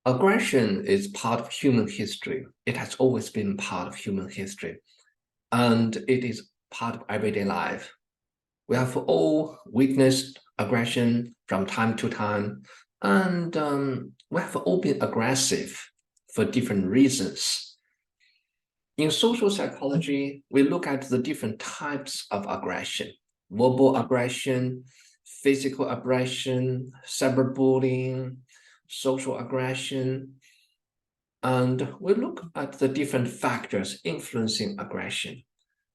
Aggression is part of human history. It has always been part of human history, and it is part of everyday life. We have all witnessed aggression from time to time, and we have all been aggressive for different reasons. In social psychology, we look at the different types of aggression: verbal aggression, physical aggression, cyberbullying, social aggression, and we look at the different factors influencing aggression.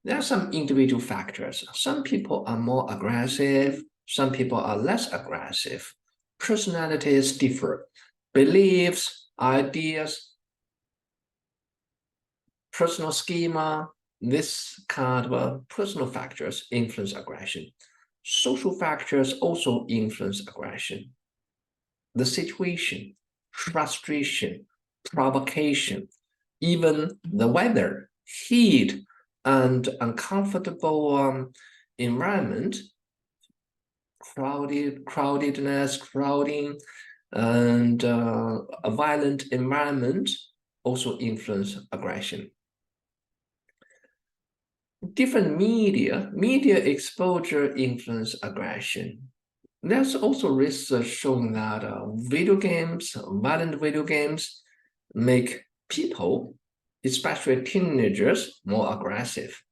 There are some individual factors. Some people are more aggressive, some people are less aggressive. Personalities differ. Beliefs, ideas, personal schema, this kind of personal factors influence aggression. Social factors also influence aggression. The situation, frustration, provocation, even the weather, heat, and uncomfortable environment, crowdedness, crowding, and a violent environment also influence aggression. Different media exposure influence aggression. There's also research showing that violent video games, make people, especially teenagers, more aggressive.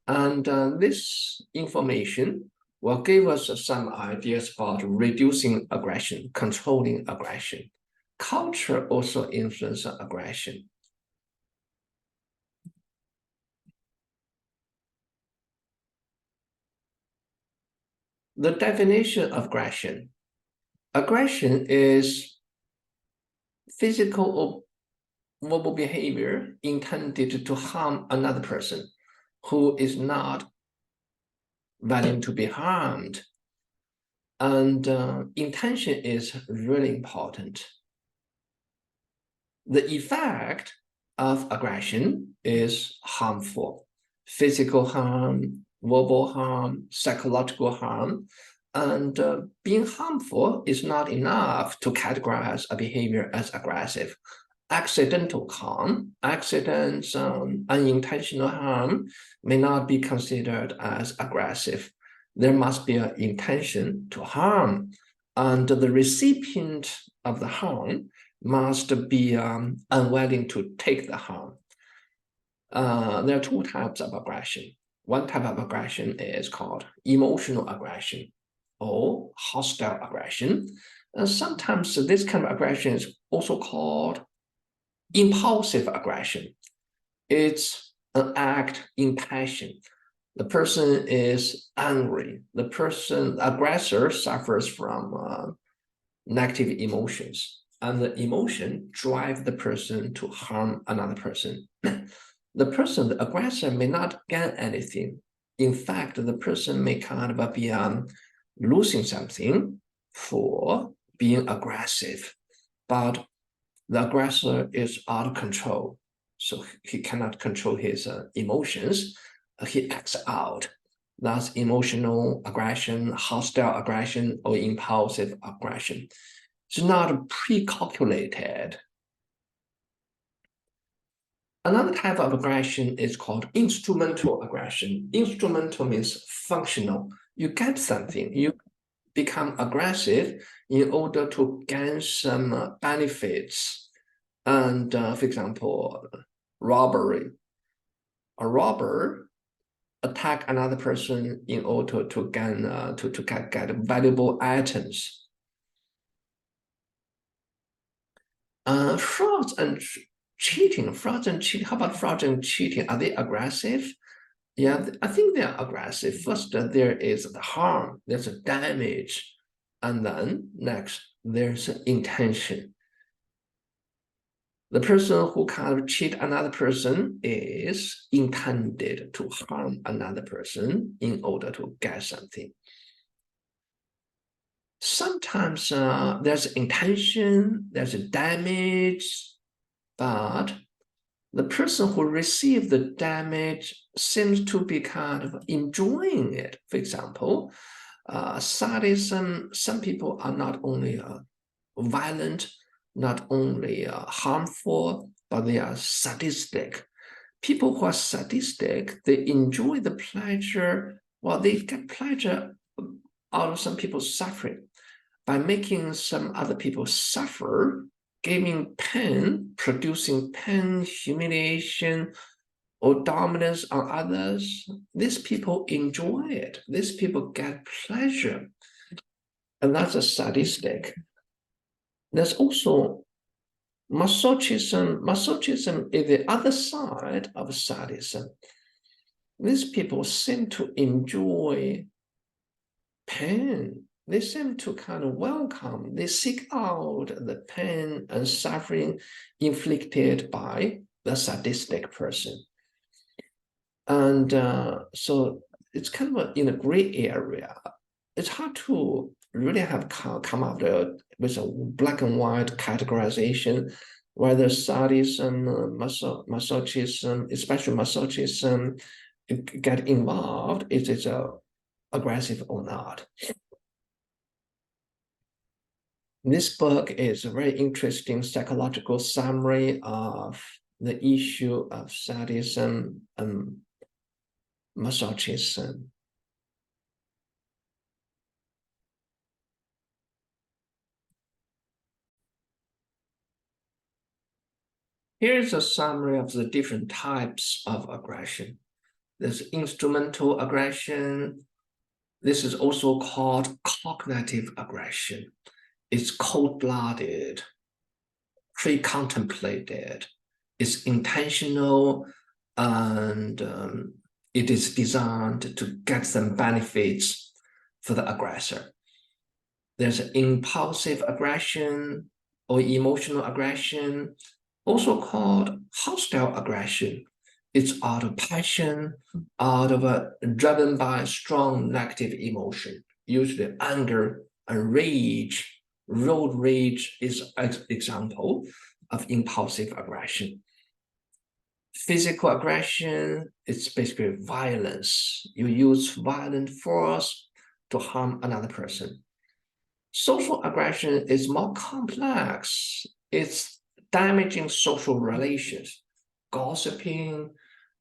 And this information will give us some ideas about reducing aggression, controlling aggression. Culture also influences aggression. The definition of aggression. Aggression is physical or verbal behavior intended to harm another person who is not willing to be harmed. And intention is really important. The effect of aggression is harmful: physical harm, verbal harm, psychological harm. And being harmful is not enough to categorize a behavior as aggressive. Accidental harm, accidents, unintentional harm may not be considered as aggressive. There must be an intention to harm, and the recipient of the harm must be unwilling to take the harm. There are two types of aggression. One type of aggression is called emotional aggression or hostile aggression. Sometimes this kind of aggression is also called impulsive aggression. It's an act in passion. The person is angry. The aggressor suffers from negative emotions, and the emotion drives the person to harm another person. The aggressor, may not gain anything. In fact, the person may kind of be losing something for being aggressive, but the aggressor is out of control, so he cannot control his emotions. He acts out. That's emotional aggression, hostile aggression, or impulsive aggression. It's not pre-calculated. Another type of aggression is called instrumental aggression. Instrumental means functional. You get something, you become aggressive in order to gain some benefits. And for example, robbery. A robber attack another person in order to gain to get valuable items. Frauds and cheating. How about fraud and cheating? Are they aggressive? Yeah, I think they are aggressive. First, there is the harm, there's a damage, and then next, there's intention. The person who kind of cheat another person is intended to harm another person in order to get something. Sometimes there's intention, there's a damage, but the person who received the damage seems to be kind of enjoying it. For example, sadism, some people are not only violent, not only harmful, but they are sadistic. People who are sadistic, they enjoy the pleasure, well, they get pleasure out of some people's suffering by making some other people suffer, giving pain, producing pain, humiliation, or dominance on others. These people enjoy it. These people get pleasure. And that's a sadistic. There's also masochism. Masochism is the other side of sadism. These people seem to enjoy pain. They seem to kind of welcome, they seek out the pain and suffering inflicted by the sadistic person. And so it's kind of in a gray area. It's hard to really have come up with a black and white categorization, whether sadism, masochism, especially masochism, get involved, is it aggressive or not. This book is a very interesting psychological summary of the issue of sadism and masochism. Here's a summary of the different types of aggression. There's instrumental aggression. This is also called cognitive aggression. It's cold-blooded, pre-contemplated, it's intentional, and it is designed to get some benefits for the aggressor. There's impulsive aggression or emotional aggression, also called hostile aggression. It's out of passion, driven by strong negative emotion, usually anger and rage. Road rage is an example of impulsive aggression. Physical aggression is basically violence. You use violent force to harm another person. Social aggression is more complex. It's damaging social relations, gossiping,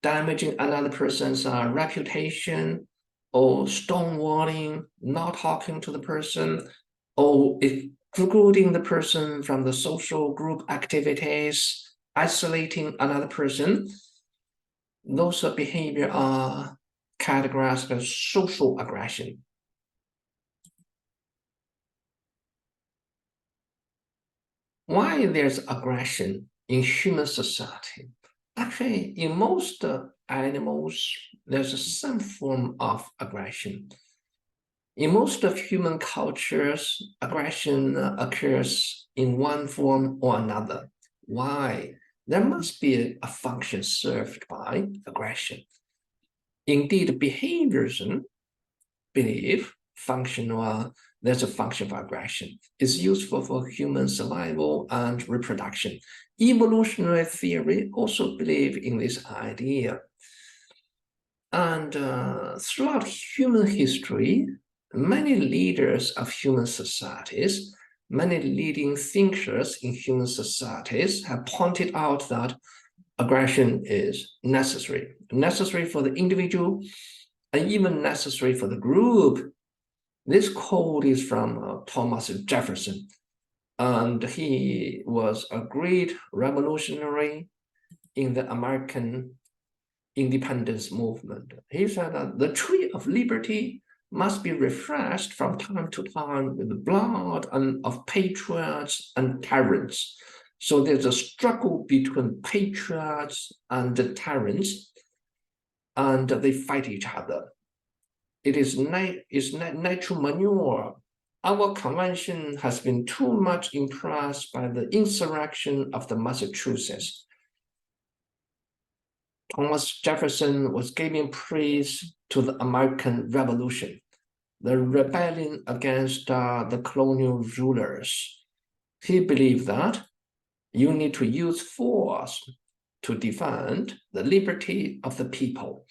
damaging another person's reputation, or stonewalling, not talking to the person, or excluding the person from the social group activities, isolating another person. Those behavior are categorized as social aggression. Why there's aggression in human society? Actually, in most animals, there's some form of aggression. In most of human cultures, aggression occurs in one form or another. Why? There must be a function served by aggression. Indeed, behaviorism believe there's a function of aggression. It's useful for human survival and reproduction. Evolutionary theory also believe in this idea. And throughout human history, many leaders of human societies, many leading thinkers in human societies have pointed out that aggression is necessary for the individual and even necessary for the group. This quote is from Thomas Jefferson, and he was a great revolutionary in the American independence movement. He said that the tree of liberty must be refreshed from time to time with the blood of patriots and tyrants. So there's a struggle between patriots and the tyrants, and they fight each other. It is natural manure. Our convention has been too much impressed by the insurrection of the Massachusetts. Thomas Jefferson was giving praise to the American Revolution, the rebellion against the colonial rulers. He believed that you need to use force to defend the liberty of the people.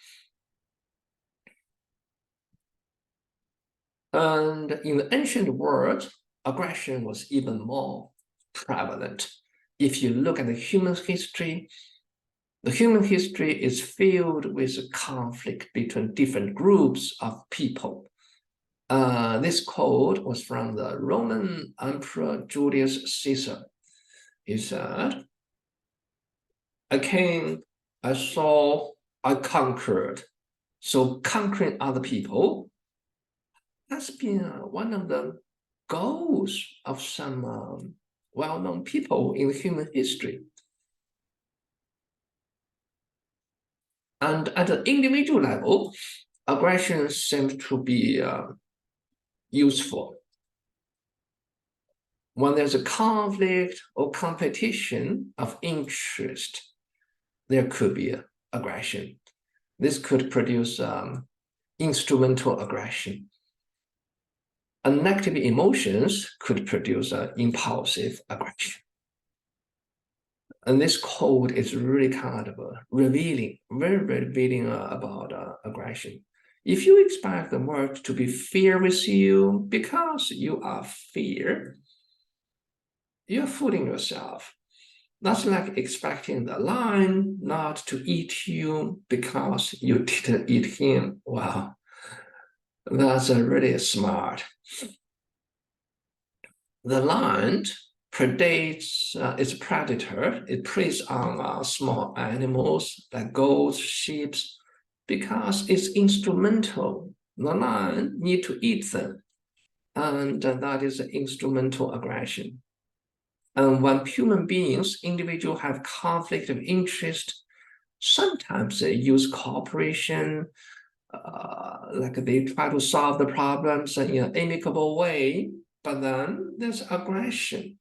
And in the ancient world, aggression was even more prevalent. If you look at the human history is filled with conflict between different groups of people. This quote was from the Roman Emperor Julius Caesar. He said, I came, I saw, I conquered. So conquering other people has been one of the goals of some well-known people in human history. And at the individual level, aggression seems to be useful. When there's a conflict or competition of interest, there could be aggression. This could produce instrumental aggression. And negative emotions could produce impulsive aggression. And this quote is really kind of revealing, very revealing about aggression. If you expect the world to be fair with you because you are fair, you're fooling yourself. That's like expecting the lion not to eat you because you didn't eat him. Wow, that's really smart. The lion predates its predator. It preys on small animals like goats, sheep, because it's instrumental. The lion need to eat them, and that is instrumental aggression. And when human beings, individuals have conflict of interest, sometimes they use cooperation, like they try to solve the problems in an amicable way, but then there's aggression.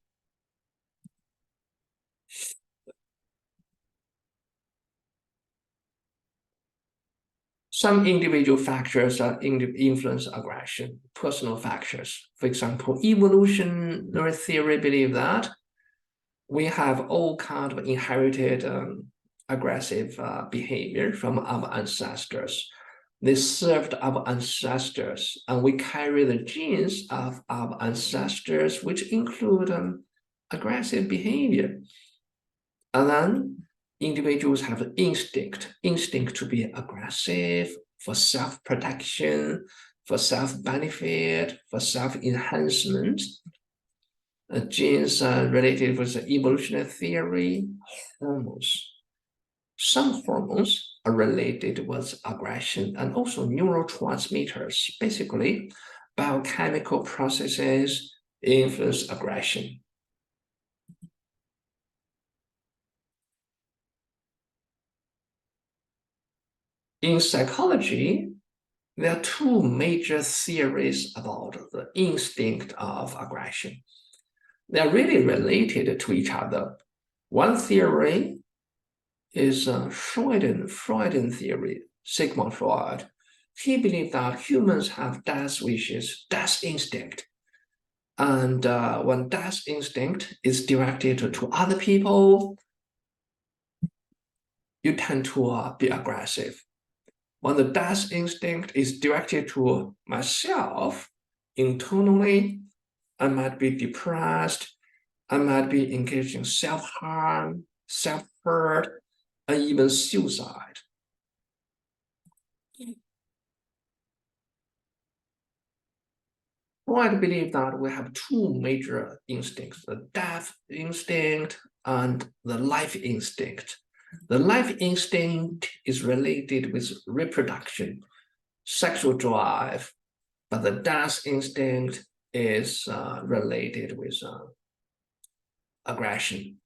Some individual factors influence aggression, personal factors. For example, evolutionary theory believe that we have all kind of inherited aggressive behavior from our ancestors. They served our ancestors, and we carry the genes of our ancestors, which include aggressive behavior. And then individuals have an instinct to be aggressive for self-protection, for self-benefit, for self-enhancement. Genes are related with the evolutionary theory, hormones. Some hormones are related with aggression and also neurotransmitters. Basically, biochemical processes influence aggression. In psychology, there are two major theories about the instinct of aggression. They're really related to each other. One theory is Freudian theory, Sigmund Freud. He believed that humans have death wishes, death instinct. And when death instinct is directed to other people, you tend to be aggressive. When the death instinct is directed to myself, internally, I might be depressed, I might be engaged in self-harm, self-hurt, and even suicide. Freud believed that we have two major instincts, the death instinct and the life instinct. The life instinct is related with reproduction, sexual drive, but the death instinct is related with aggression.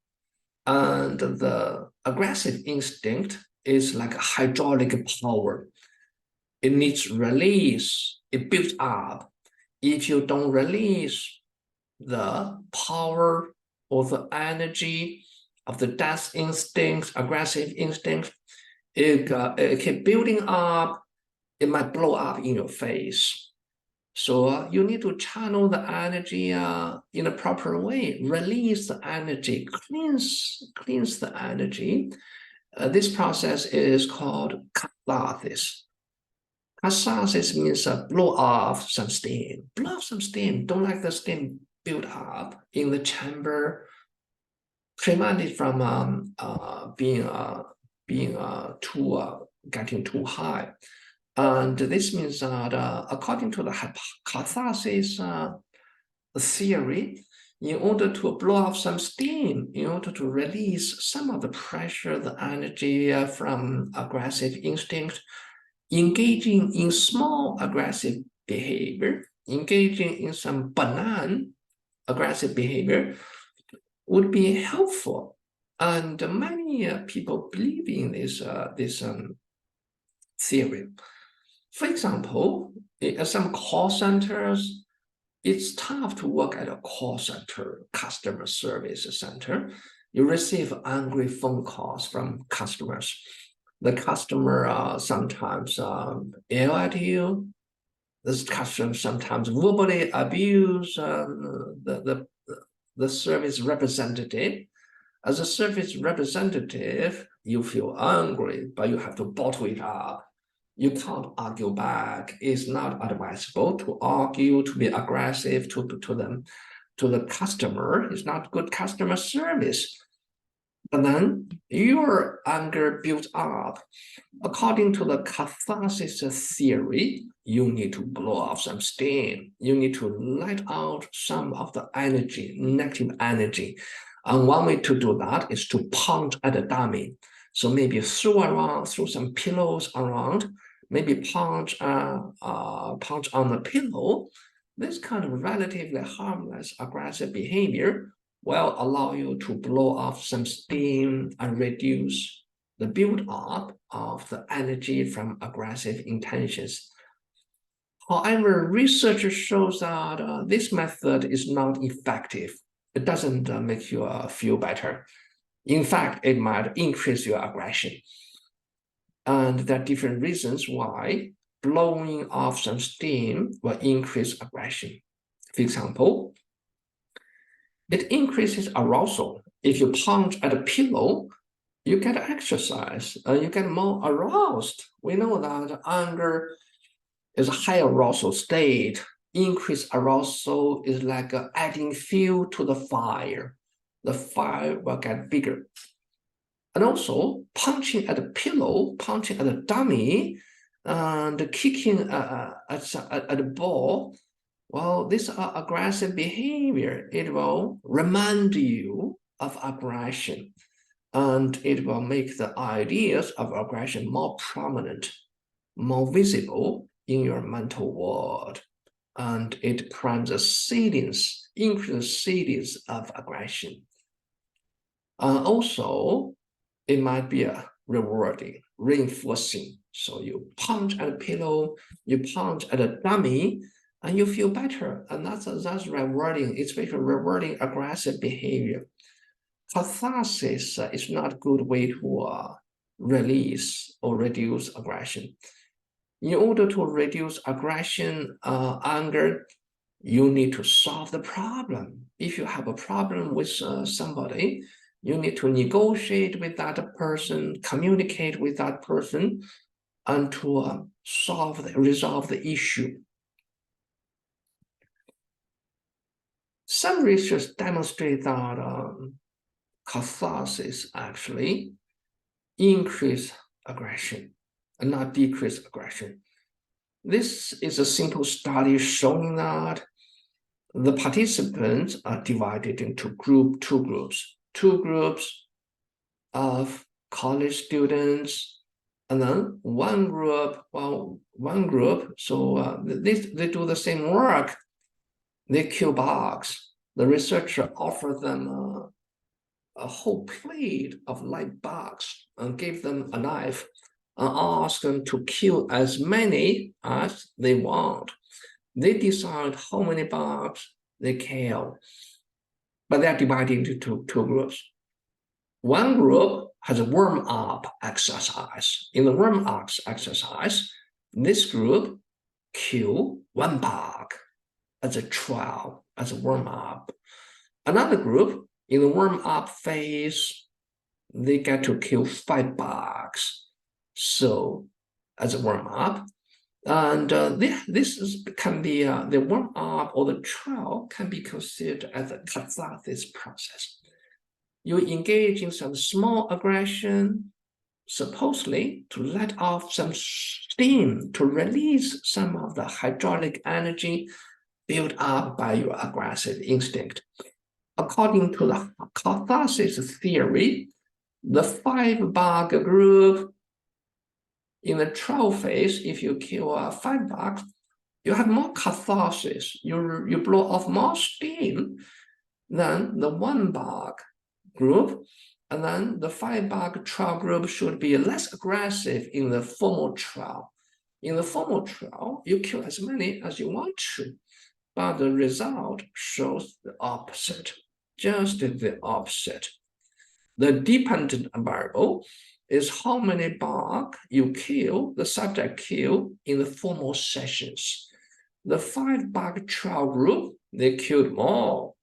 And the aggressive instinct is like a hydraulic power. It needs release, it builds up. If you don't release the power or the energy of the death instinct, aggressive instinct, it keep building up, it might blow up in your face. So you need to channel the energy in a proper way, release the energy, cleanse the energy. This process is called catharsis. Catharsis means blow off some steam. Blow off some steam. Don't let the steam build up in the chamber prevented from getting too high. And this means that according to the catharsis theory, in order to blow off some steam, in order to release some of the pressure, the energy from aggressive instinct, engaging in small aggressive behavior, engaging in some benign aggressive behavior would be helpful. And many people believe in this theory. For example, at some call centers, it's tough to work at a call center, customer service center. You receive angry phone calls from customers. The customer sometimes yell at you. This customer sometimes verbally abuse the service representative. As a service representative, you feel angry, but you have to bottle it up. You can't argue back. It's not advisable to argue, to be aggressive to the customer. It's not good customer service. But then your anger builds up. According to the catharsis theory, you need to blow off some steam. You need to let out some of the energy, negative energy. And one way to do that is to punch at a dummy. So maybe throw some pillows around, maybe punch on the pillow. This kind of relatively harmless aggressive behavior will allow you to blow off some steam and reduce the build-up of the energy from aggressive intentions. However, research shows that this method is not effective. It doesn't make you feel better. In fact, it might increase your aggression. And there are different reasons why blowing off some steam will increase aggression. For example, it increases arousal. If you punch at a pillow, you get exercise, you get more aroused. We know that anger is a high arousal state. Increased arousal is like adding fuel to the fire. The fire will get bigger. And also punching at a pillow, punching at a dummy, and kicking at a ball. Well, this aggressive behavior. It will remind you of aggression, and it will make the ideas of aggression more prominent, more visible in your mental world. And it primes the seedings, increases seedings of aggression. Also, it might be rewarding, reinforcing. So you punch at a pillow, you punch at a dummy, and you feel better. And that's rewarding. It's very rewarding aggressive behavior. Catharsis is not a good way to release or reduce aggression. In order to reduce aggression, anger, you need to solve the problem. If you have a problem with somebody, you need to negotiate with that person, communicate with that person, and to resolve the issue. Some research demonstrate that catharsis actually increase aggression and not decrease aggression. This is a simple study showing that the participants are divided into two groups of college students, and then one group, so they do the same work. They kill bugs. The researcher offered them a whole plate of live bugs and gave them a knife and asked them to kill as many as they want. They decide how many bugs they kill, but they're divided into two groups. One group has a warm-up exercise. In the warm-up exercise, this group kill one bug as a trial, as a warm-up. Another group, in the warm-up phase, they get to kill 5 bugs. So, as a warm-up, and can be the warm-up or the trial can be considered as a catharsis process. You engage in some small aggression, supposedly to let off some steam, to release some of the hydraulic energy built up by your aggressive instinct. According to the catharsis theory, the 5-bug group in the trial phase, if you kill 5 bugs, you have more catharsis. You blow off more steam than the 1-bug group. And then the 5-bug trial group should be less aggressive in the formal trial. In the formal trial, you kill as many as you want to, but the result shows the opposite, just the opposite. The dependent variable is how many bugs the subject kill in the formal sessions. The 5-bug trial group, they killed more.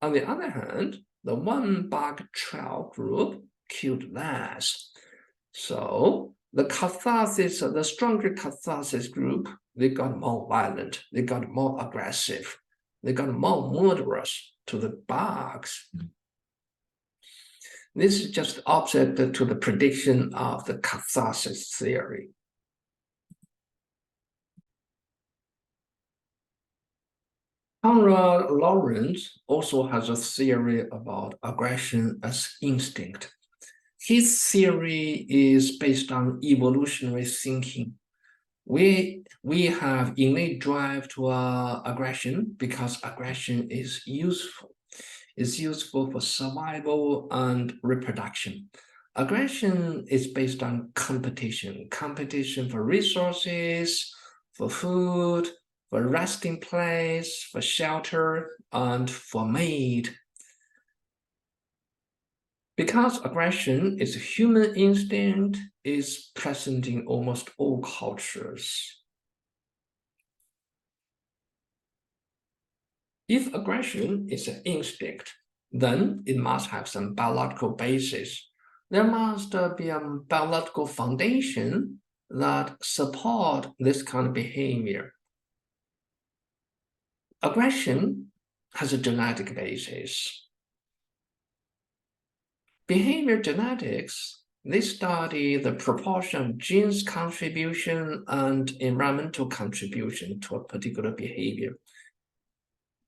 On the other hand, the 1-bug trial group killed less. So the catharsis, the stronger catharsis group, they got more violent, they got more aggressive, they got more murderous to the bugs. This is just opposite to the prediction of the catharsis theory. Konrad Lorenz also has a theory about aggression as instinct. His theory is based on evolutionary thinking. We have innate drive to aggression because aggression is useful. It's useful for survival and reproduction. Aggression is based on competition for resources, for food, for resting place, for shelter, and for mate. Because aggression is a human instinct, is present in almost all cultures. If aggression is an instinct, then it must have some biological basis. There must be a biological foundation that support this kind of behavior. Aggression has a genetic basis. Behavior genetics, they study the proportion of genes contribution and environmental contribution to a particular behavior.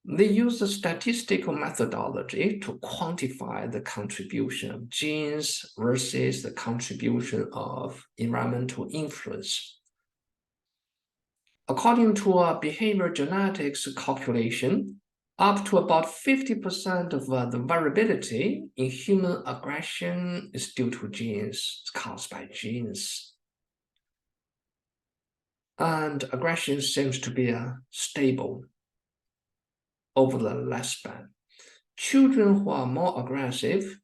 They use a statistical methodology to quantify the contribution of genes versus the contribution of environmental influence. According to a behavior genetics calculation, up to about 50% of the variability in human aggression is due to genes, it's caused by genes. And aggression seems to be stable over the lifespan. Children who are more aggressive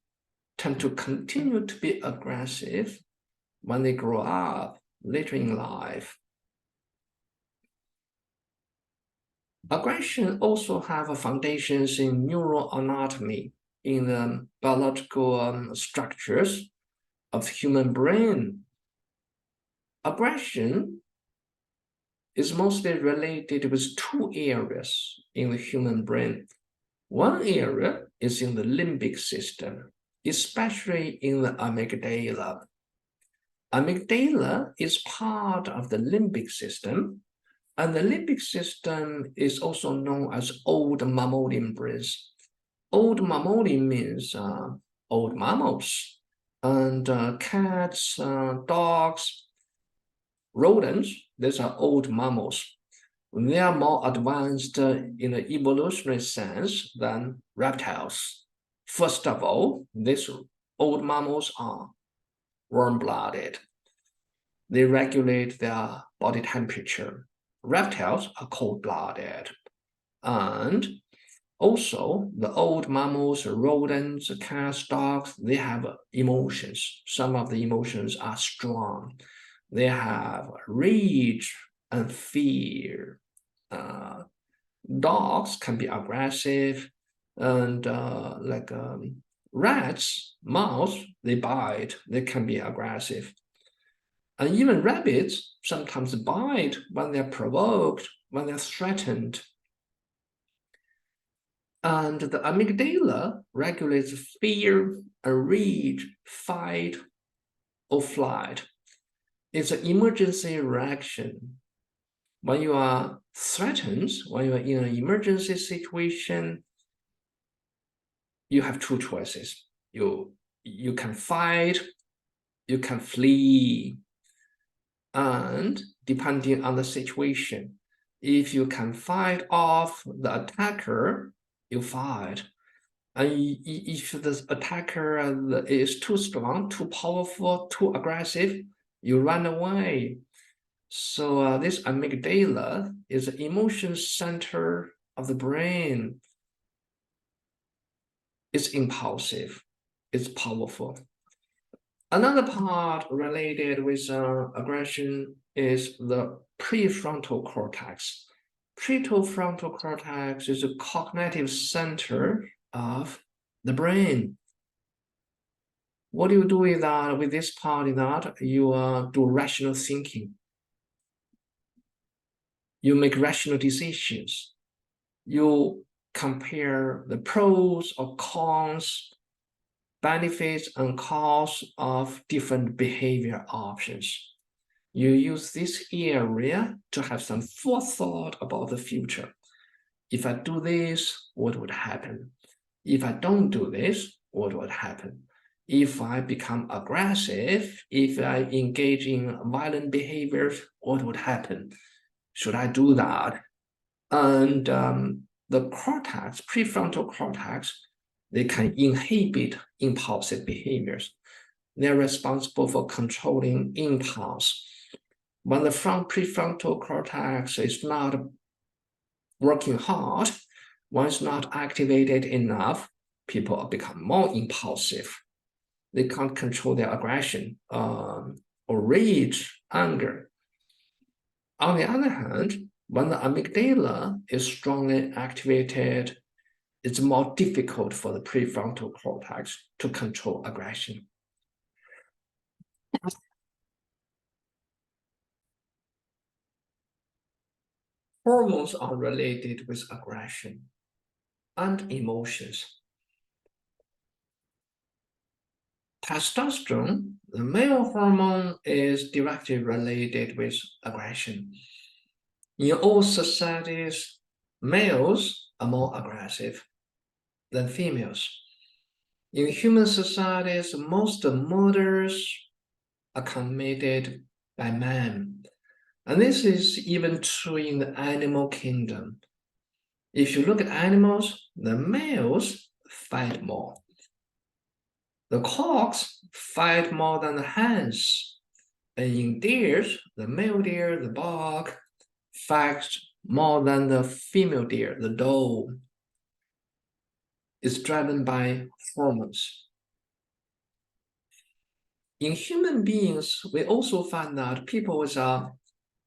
tend to continue to be aggressive when they grow up later in life. Aggression also have foundations in neuroanatomy, in the biological structures of human brain. Aggression is mostly related with 2 areas in the human brain. One area is in the limbic system, especially in the amygdala. Amygdala is part of the limbic system, and the limbic system is also known as old mammalian brains. Old mammalian means old mammals, and cats, dogs, rodents, these are old mammals. They are more advanced in an evolutionary sense than reptiles. First of all, these old mammals are warm-blooded. They regulate their body temperature. Reptiles are cold-blooded. And also, the old mammals, rodents, cats, dogs, they have emotions. Some of the emotions are strong. They have rage and fear. Dogs can be aggressive, and rats, mouse, they bite, they can be aggressive. And even rabbits sometimes bite when they're provoked, when they're threatened. And the amygdala regulates fear, rage, fight, or flight. It's an emergency reaction. When you are threatened, when you are in an emergency situation, you have two choices. You can fight, you can flee. And depending on the situation, if you can fight off the attacker, you fight. And if the attacker is too strong, too powerful, too aggressive, you run away. So this amygdala is the emotion center of the brain. It's impulsive, it's powerful. Another part related with aggression is the prefrontal cortex. Prefrontal cortex is a cognitive center of the brain. What do you do with that? With this part is that you do rational thinking. You make rational decisions. You compare the pros or cons, benefits and costs of different behavior options. You use this area to have some forethought about the future. If I do this, what would happen? If I don't do this, what would happen? If I become aggressive, if I engage in violent behaviors, what would happen? Should I do that? And the cortex, prefrontal cortex, they can inhibit impulsive behaviors. They're responsible for controlling impulse. When the prefrontal cortex is not working hard, when it's not activated enough, people become more impulsive. They can't control their aggression or rage, anger. On the other hand, when the amygdala is strongly activated, it's more difficult for the prefrontal cortex to control aggression. Hormones are related with aggression and emotions. Testosterone, the male hormone, is directly related with aggression. In all societies, males are more aggressive than females. In human societies, most murders are committed by men. And this is even true in the animal kingdom. If you look at animals, the males fight more. The cocks fight more than the hens. And in deers, the male deer, the buck, fights more than the female deer, the doe. It's driven by hormones. In human beings, we also find that people with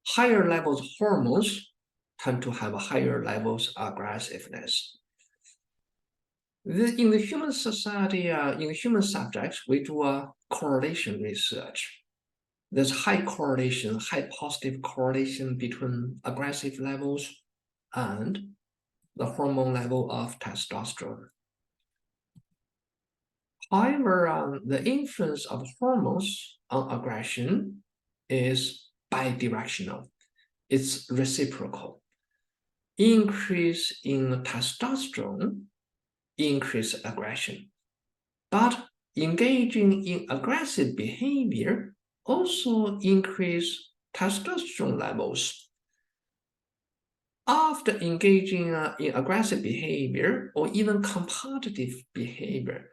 higher levels of hormones tend to have higher levels of aggressiveness. In the human society, in human subjects, we do a correlation research. There's high correlation, high positive correlation between aggressive levels and the hormone level of testosterone. However, the influence of hormones on aggression is bidirectional. It's reciprocal. Increase in testosterone increase aggression. But engaging in aggressive behavior also increase testosterone levels. After engaging in aggressive behavior or even competitive behavior,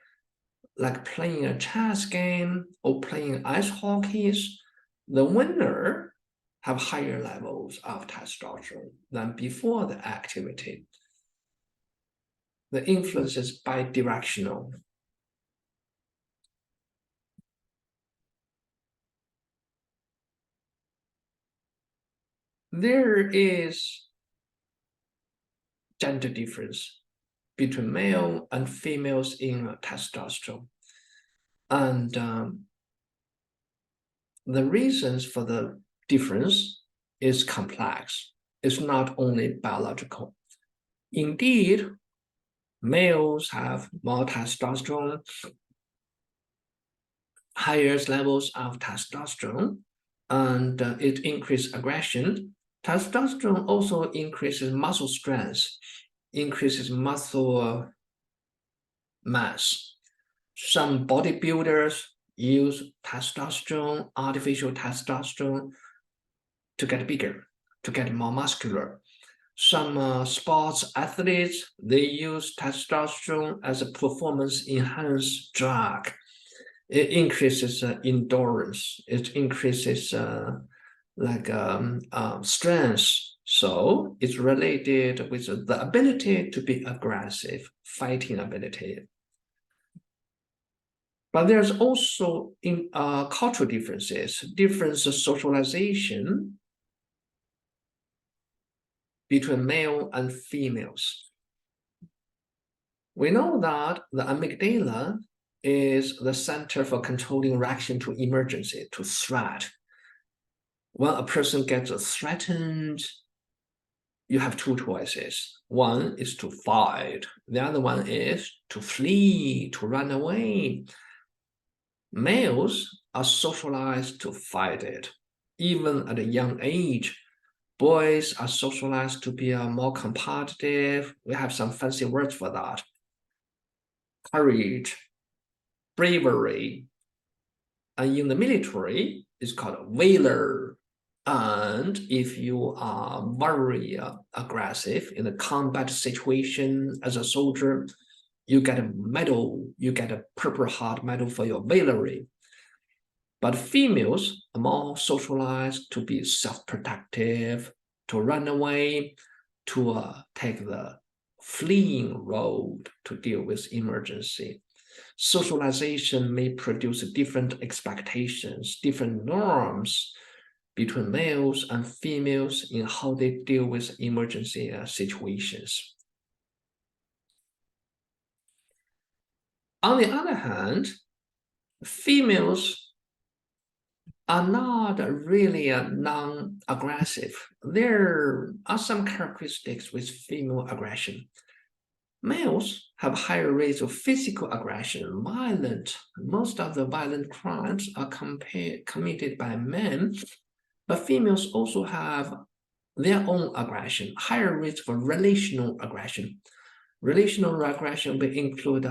like playing a chess game or playing ice hockey, the winner have higher levels of testosterone than before the activity. The influence is bidirectional. There is gender difference between male and females in testosterone. And the reasons for the difference is complex. It's not only biological. Indeed, Males have more testosterone, higher levels of testosterone, and it increases aggression. Testosterone also increases muscle strength, increases muscle mass. Some bodybuilders use testosterone, artificial testosterone, to get bigger, to get more muscular. Some sports athletes, they use testosterone as a performance enhanced drug. It increases endurance. It increases strength. So it's related with the ability to be aggressive, fighting ability. But there's also in cultural differences, different socialization between male and females. We know that the amygdala is the center for controlling reaction to emergency, to threat. When a person gets threatened, you have two choices. One is to fight. The other one is to flee, to run away. Males are socialized to fight it. Even at a young age, boys are socialized to be more competitive. We have some fancy words for that. Courage, bravery. And in the military, it's called valor. And if you are very aggressive in a combat situation as a soldier, you get a medal, you get a Purple Heart medal for your valor. But females are more socialized to be self-protective, to run away, to take the fleeing road to deal with emergency. Socialization may produce different expectations, different norms between males and females in how they deal with emergency situations. On the other hand, females are not really non-aggressive. There are some characteristics with female aggression. Males have higher rates of physical aggression, violent. Most of the violent crimes are committed by men, but females also have their own aggression, higher rates for relational aggression. Relational aggression will include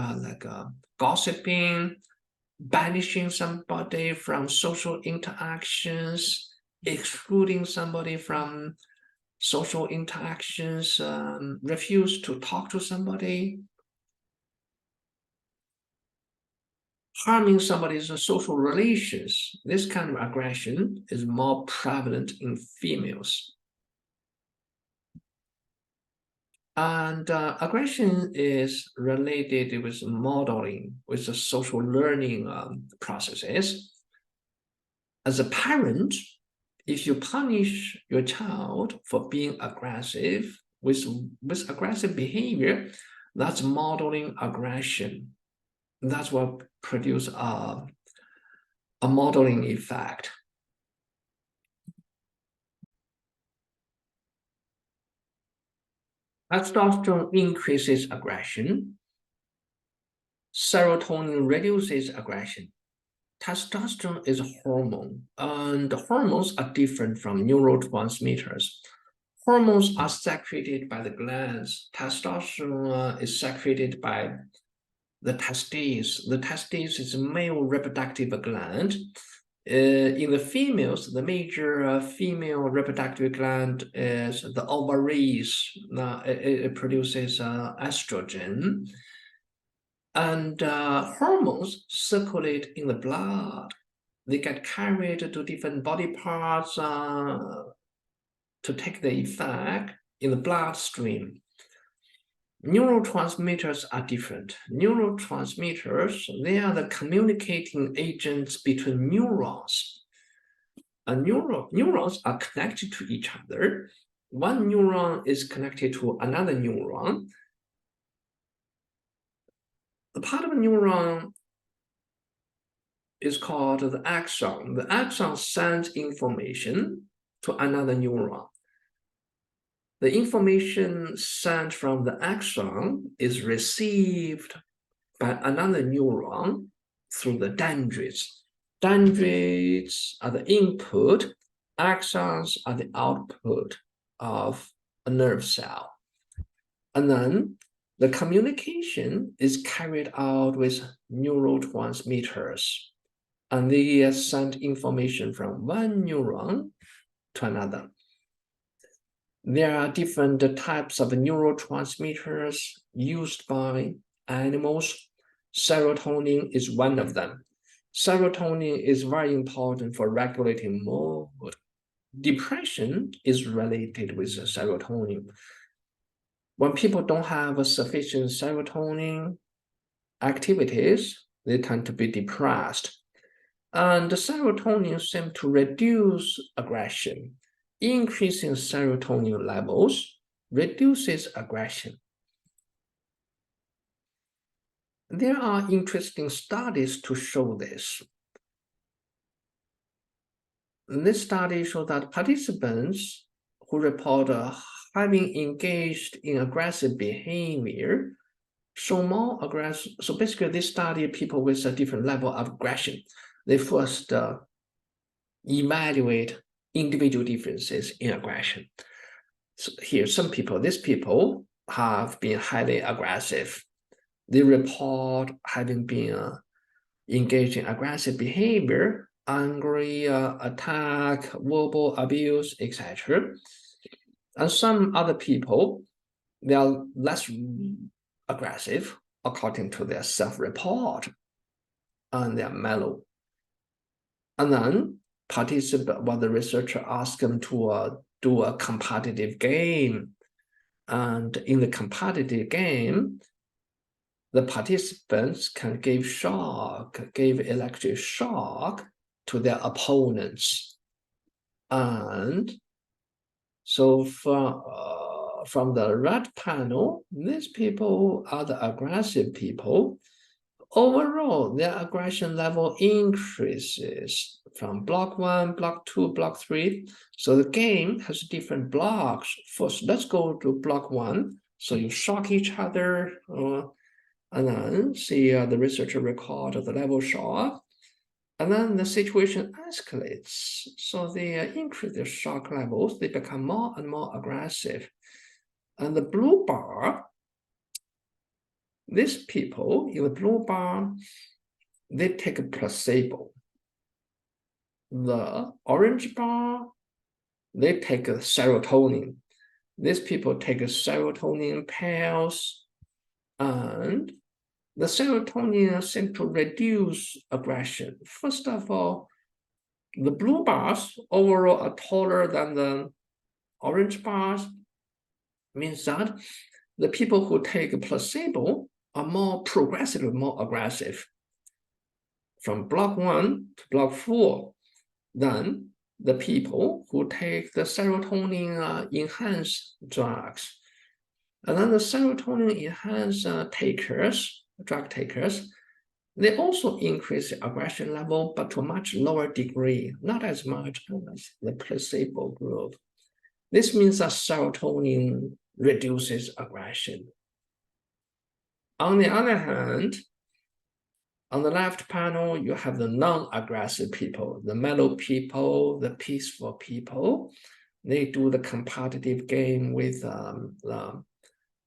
gossiping, banishing somebody from social interactions, excluding somebody from social interactions, refuse to talk to somebody, harming somebody's social relations. This kind of aggression is more prevalent in females. And aggression is related with modeling, with the social learning processes. As a parent, if you punish your child for being aggressive, with aggressive behavior, that's modeling aggression. That's what produces a modeling effect. Testosterone increases aggression. Serotonin reduces aggression. Testosterone is a hormone, and hormones are different from neurotransmitters. Hormones are secreted by the glands. Testosterone is secreted by the testes. The testes is a male reproductive gland. In the females, the major female reproductive gland is the ovaries. It produces estrogen. And hormones circulate in the blood. They get carried to different body parts to take the effect in the bloodstream. Neurotransmitters are different. Neurotransmitters, they are the communicating agents between neurons. Neurons are connected to each other. One neuron is connected to another neuron. The part of a neuron is called the axon. The axon sends information to another neuron. the information sent from the axon is received by another neuron through the dendrites. Dendrites are the input, axons are the output of a nerve cell. And then the communication is carried out with neurotransmitters, and they send information from one neuron to another. There are different types of neurotransmitters used by animals. Serotonin is one of them. Serotonin is very important for regulating mood. Depression is related with serotonin. When people don't have a sufficient serotonin activities, they tend to be depressed. And the serotonin seems to reduce aggression. Increasing serotonin levels reduces aggression. There are interesting studies to show this. This study showed that participants who report having engaged in aggressive behavior show more aggressive. So basically, this study people with a different level of aggression. They first evaluate individual differences in aggression. So here, these people have been highly aggressive. They report having been engaged in aggressive behavior, angry, attack, verbal abuse, etc. And some other people, they are less aggressive according to their self-report, and they are mellow. And then the researcher asked them to do a competitive game. And in the competitive game, the participants can give electric shock to their opponents. And so from the red panel, these people are the aggressive people. Overall, their aggression level increases from block 1, block 2, block 3. So the game has different blocks. First, let's go to block 1. So you shock each other, and then see the researcher record the level shock. And then the situation escalates. So they increase their shock levels. They become more and more aggressive. And the blue bar, these people in the blue bar, they take a placebo. The orange bar, they take a serotonin. These people take a serotonin pills, and the serotonin seems to reduce aggression. First of all, the blue bars overall are taller than the orange bars, means that the people who take a placebo are more progressively more aggressive from block 1 to block 4 than the people who take the serotonin enhanced drugs. And then the serotonin enhanced drug takers, they also increase the aggression level, but to a much lower degree, not as much as the placebo group. This means that serotonin reduces aggression. On the other hand, on the left panel, you have the non-aggressive people, the mellow people, the peaceful people. They do the competitive game with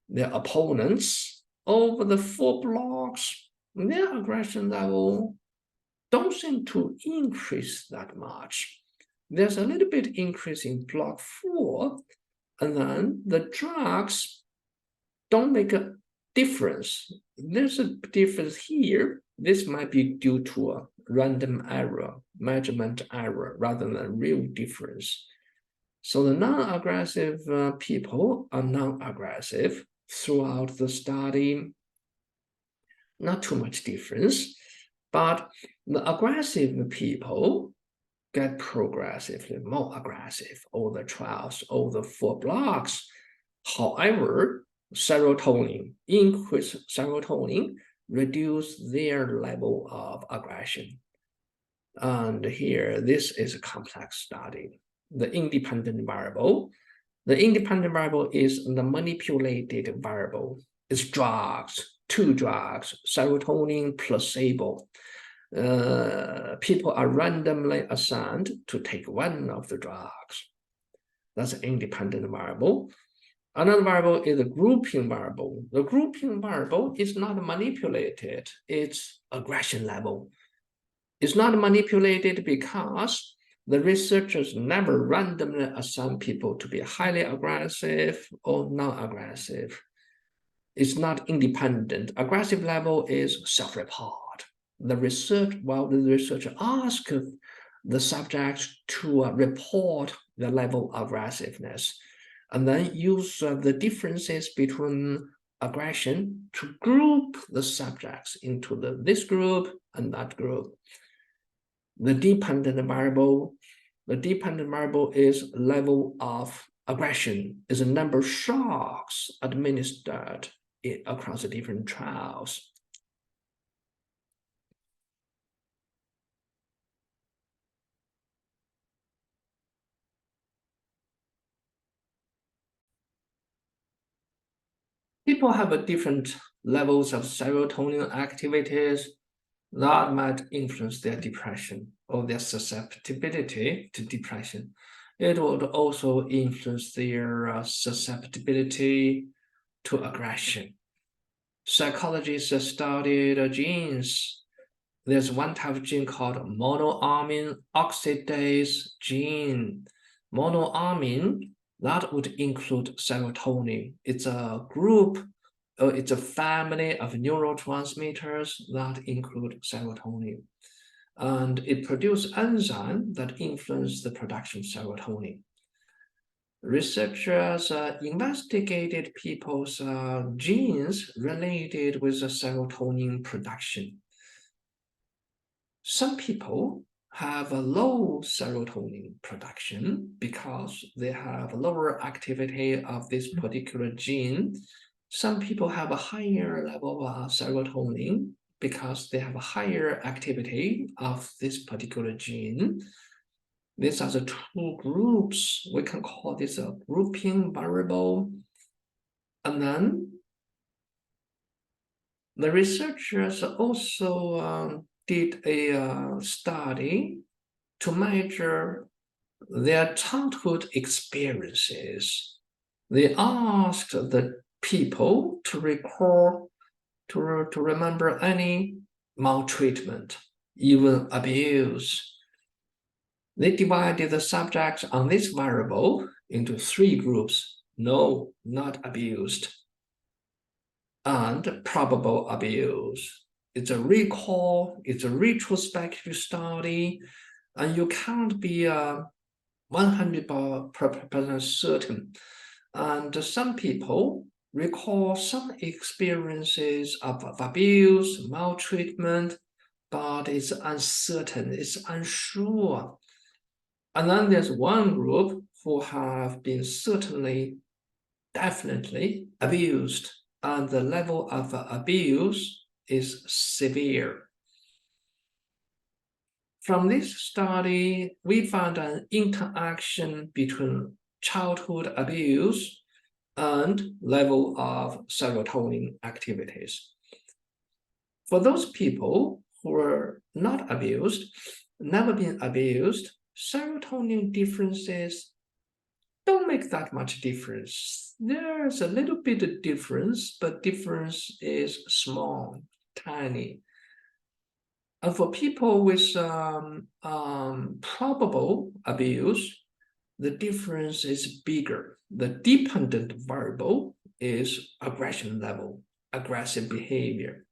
their opponents. Over the 4 blocks, their aggression level don't seem to increase that much. There's a little bit increase in block 4, and then the drugs don't make a difference. There's a difference here. This might be due to a random error, measurement error, rather than real difference. So the non-aggressive people are non-aggressive throughout the study. Not too much difference, but the aggressive people get progressively more aggressive over the trials, over the 4 blocks. However, increased serotonin reduce their level of aggression. And here, this is a complex study. The independent variable, The independent variable is the manipulated variable. It's drugs, 2 drugs, serotonin, placebo. People are randomly assigned to take one of the drugs. That's an independent variable. Another variable is a grouping variable. The grouping variable is not manipulated, it's aggression level. It's not manipulated because the researchers never randomly assign people to be highly aggressive or non-aggressive. It's not independent. Aggressive level is self-report. The researcher asks the subject to report the level of aggressiveness, and then use the differences between aggression to group the subjects into this group and that group. The dependent variable is level of aggression, is the number of shocks administered across the different trials. People have different levels of serotonin activities that might influence their depression or their susceptibility to depression. It would also influence their susceptibility to aggression. Psychologists studied genes. There's one type of gene called monoamine oxidase gene. Monoamine, that would include serotonin. It's a group, it's a family of neurotransmitters that include serotonin. And it produces enzymes that influence the production of serotonin. Researchers investigated people's genes related with the serotonin production. Some people have a low serotonin production because they have lower activity of this particular gene. Some people have a higher level of serotonin because they have a higher activity of this particular gene. These are the two groups. We can call this a grouping variable. And then the researchers also did a study to measure their childhood experiences. They asked the people to recall, to remember any maltreatment, even abuse. They divided the subjects on this variable into 3 groups: no, not abused, and probable abuse. It's a recall, it's a retrospective study, and you can't be 100% certain. And some people recall some experiences of abuse, maltreatment, but it's uncertain, it's unsure. And then there's one group who have been definitely abused, and the level of abuse is severe. From this study, we found an interaction between childhood abuse and level of serotonin activities. For those people who were not abused, never been abused, serotonin differences don't make that much difference. There's a little bit of difference, but difference is small, tiny. And for people with probable abuse, the difference is bigger. The dependent variable is aggression level, aggressive behavior.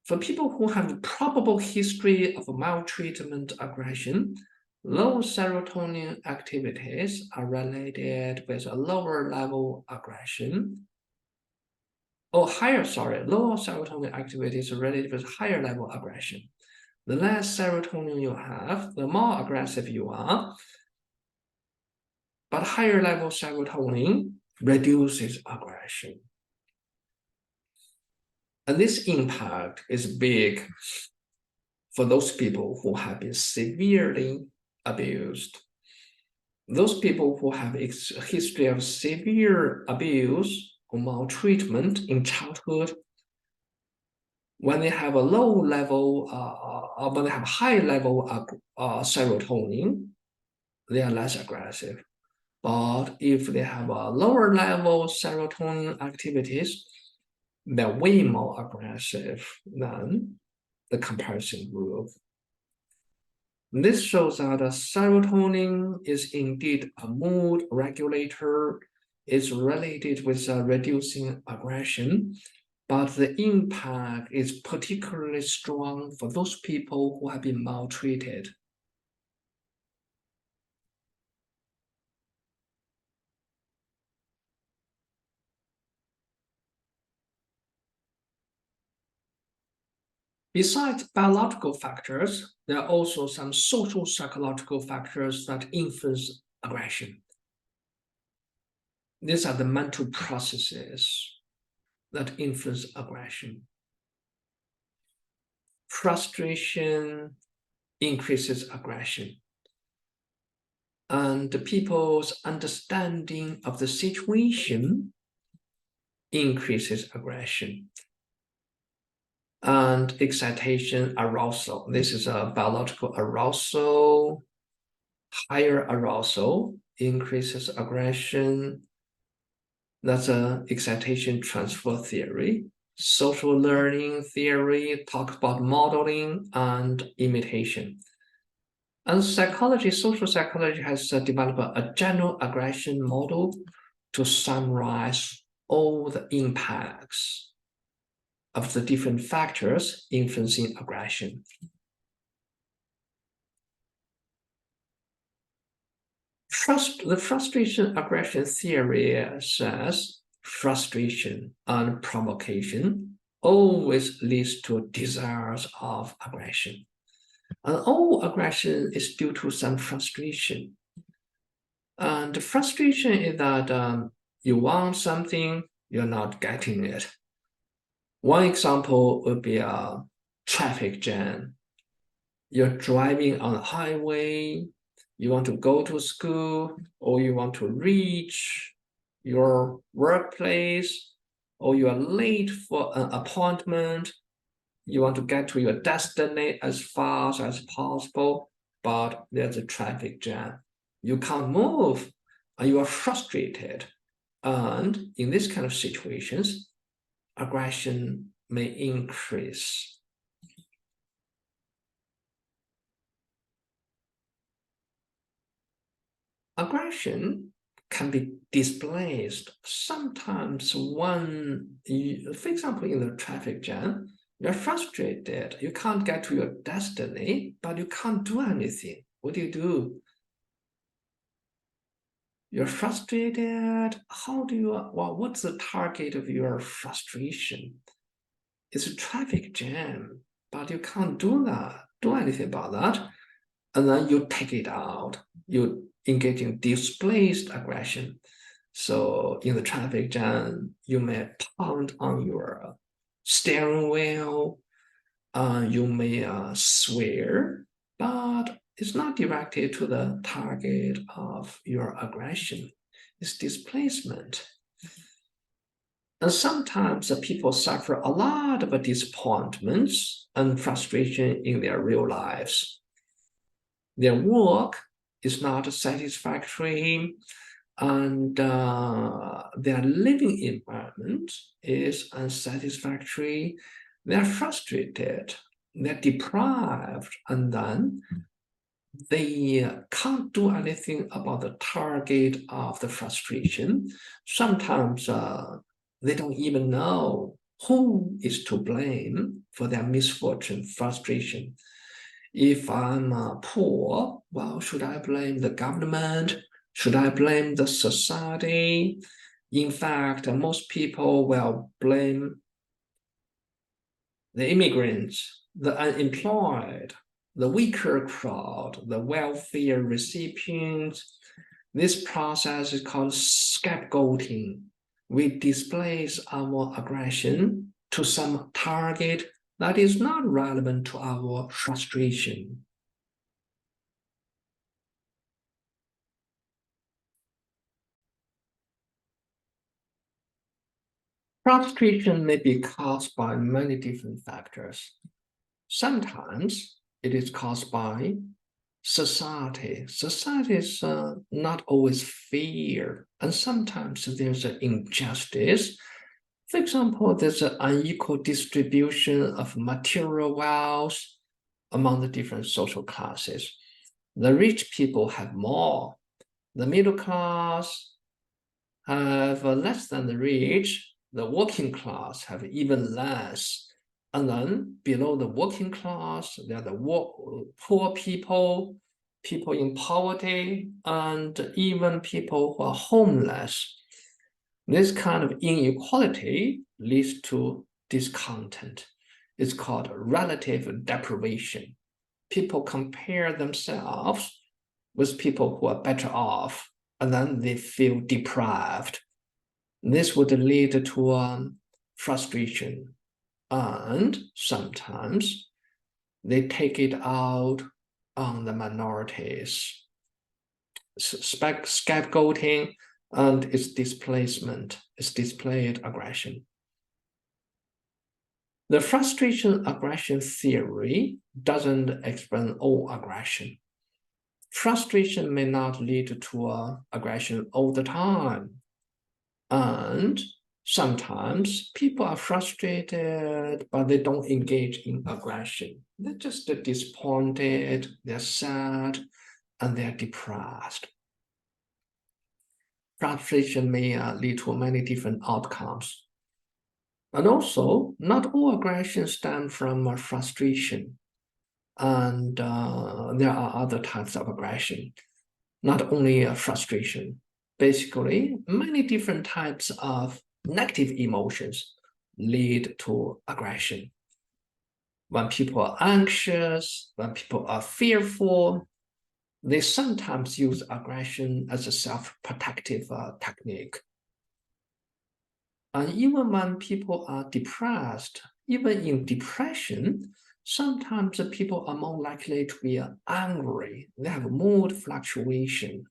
For people who have a probable history of maltreatment aggression, low serotonin activities are related with a lower level aggression. Lower serotonin activities are related with higher level aggression. The less serotonin you have, the more aggressive you are. But higher level serotonin reduces aggression. And this impact is big for those people who have been severely abused. those people who have a history of severe abuse or maltreatment in childhood, when they have a low level, when they have high level serotonin, they are less aggressive. But if they have a lower level serotonin activities, they're way more aggressive than the comparison group. This shows that serotonin is indeed a mood regulator. It's related with reducing aggression, but the impact is particularly strong for those people who have been maltreated. Besides biological factors, there are also some social psychological factors that influence aggression. These are the mental processes that influence aggression. Frustration increases aggression. And people's understanding of the situation increases aggression. And excitation, arousal. This is a biological arousal. Higher arousal increases aggression. That's an excitation transfer theory. Social learning theory talks about modeling and imitation. And psychology, social psychology has developed a general aggression model to summarize all the impacts of the different factors influencing aggression. The frustration aggression theory says frustration and provocation always leads to desires of aggression. And all aggression is due to some frustration. And the frustration is that you want something, you're not getting it. One example would be a traffic jam. You're driving on the highway, you want to go to school, or you want to reach your workplace, or you are late for an appointment, you want to get to your destination as fast as possible, but there's a traffic jam. You can't move, and you are frustrated. And in this kind of situations, aggression may increase. Aggression can be displaced. Sometimes for example, in the traffic jam, you're frustrated, you can't get to your destiny, but you can't do anything. What do? You're frustrated. What's the target of your frustration? It's a traffic jam, but you can't do anything about that. And then you take it out. You engage in displaced aggression. So in the traffic jam, you may pound on your steering wheel, you may swear, but it's not directed to the target of your aggression. It's displacement. And sometimes people suffer a lot of disappointments and frustration in their real lives. Their work is not satisfactory, and their living environment is unsatisfactory. They're frustrated, they're deprived, and then they can't do anything about the target of the frustration. Sometimes they don't even know who is to blame for their misfortune, frustration. If I'm poor, well, should I blame the government? Should I blame the society? In fact, most people will blame the immigrants, the unemployed, the weaker crowd, the welfare recipients. This process is called scapegoating. We displace our aggression to some target that is not relevant to our frustration. Frustration may be caused by many different factors. Sometimes it is caused by society. Society is not always fair, and sometimes there's an injustice. For example, there's an unequal distribution of material wealth among the different social classes. The rich people have more. The middle class have less than the rich. The working class have even less. And then below the working class, there are the poor people, people in poverty, and even people who are homeless. This kind of inequality leads to discontent. It's called relative deprivation. People compare themselves with people who are better off, and then they feel deprived. This would lead to frustration, and sometimes they take it out on the minorities. Scapegoating and its displacement, its displayed aggression. The frustration aggression theory doesn't explain all aggression. Frustration may not lead to aggression all the time. And sometimes people are frustrated, but they don't engage in aggression. They're just disappointed, they're sad, and they're depressed. Frustration may lead to many different outcomes. And also, not all aggressions stem from frustration. And there are other types of aggression, not only frustration. Basically, many different types of negative emotions lead to aggression. When people are anxious, when people are fearful, they sometimes use aggression as a self-protective technique. And even when people are depressed, even in depression, sometimes people are more likely to be angry. They have mood fluctuation.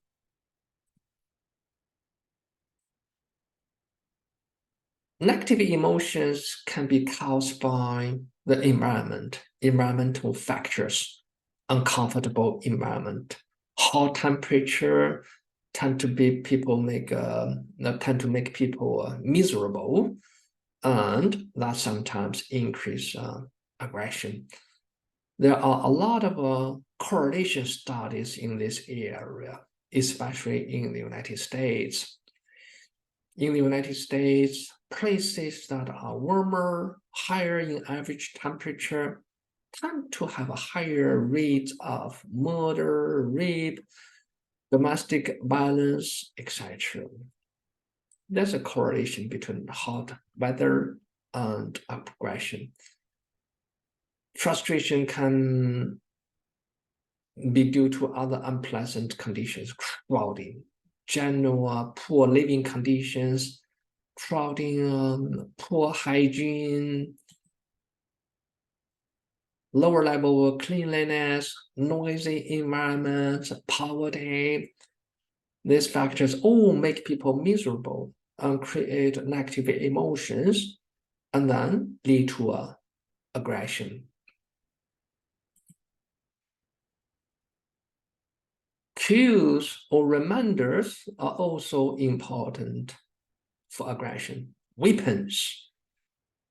Negative emotions can be caused by the environment, environmental factors, uncomfortable environment, hot temperature tend to make people miserable, and that sometimes increase aggression. There are a lot of correlation studies in this area, especially in the United States. In the United States, places that are warmer, higher in average temperature, tend to have a higher rate of murder, rape, domestic violence, etc. There's a correlation between hot weather and aggression. Frustration can be due to other unpleasant conditions, crowding, general poor living conditions, crowding, poor hygiene, lower level of cleanliness, noisy environments, poverty. These factors all make people miserable and create negative emotions, and then lead to aggression. Cues or reminders are also important for aggression. Weapons.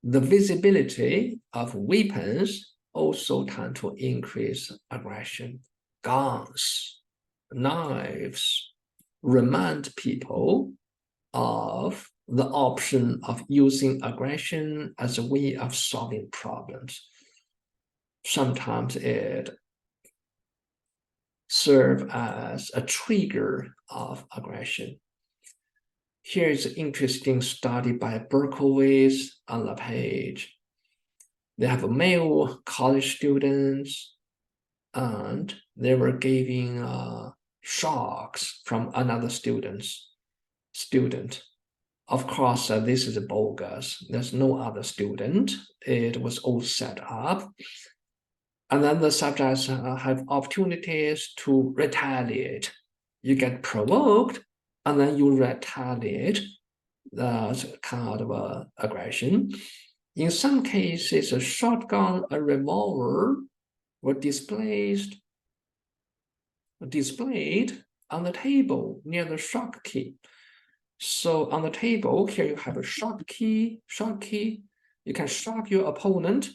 The visibility of weapons also tend to increase aggression. Guns, knives remind people of the option of using aggression as a way of solving problems. Sometimes it serves as a trigger of aggression. Here is an interesting study by Berkowitz and LePage. They have male college students, and they were giving shocks from another student. Of course, this is bogus. There's no other student. It was all set up. And then the subjects have opportunities to retaliate. You get provoked, and then you retaliate. kind of aggression. In some cases, a shotgun, a revolver were displayed on the table near the shock key. So on the table, here you have a shock key. You can shock your opponent.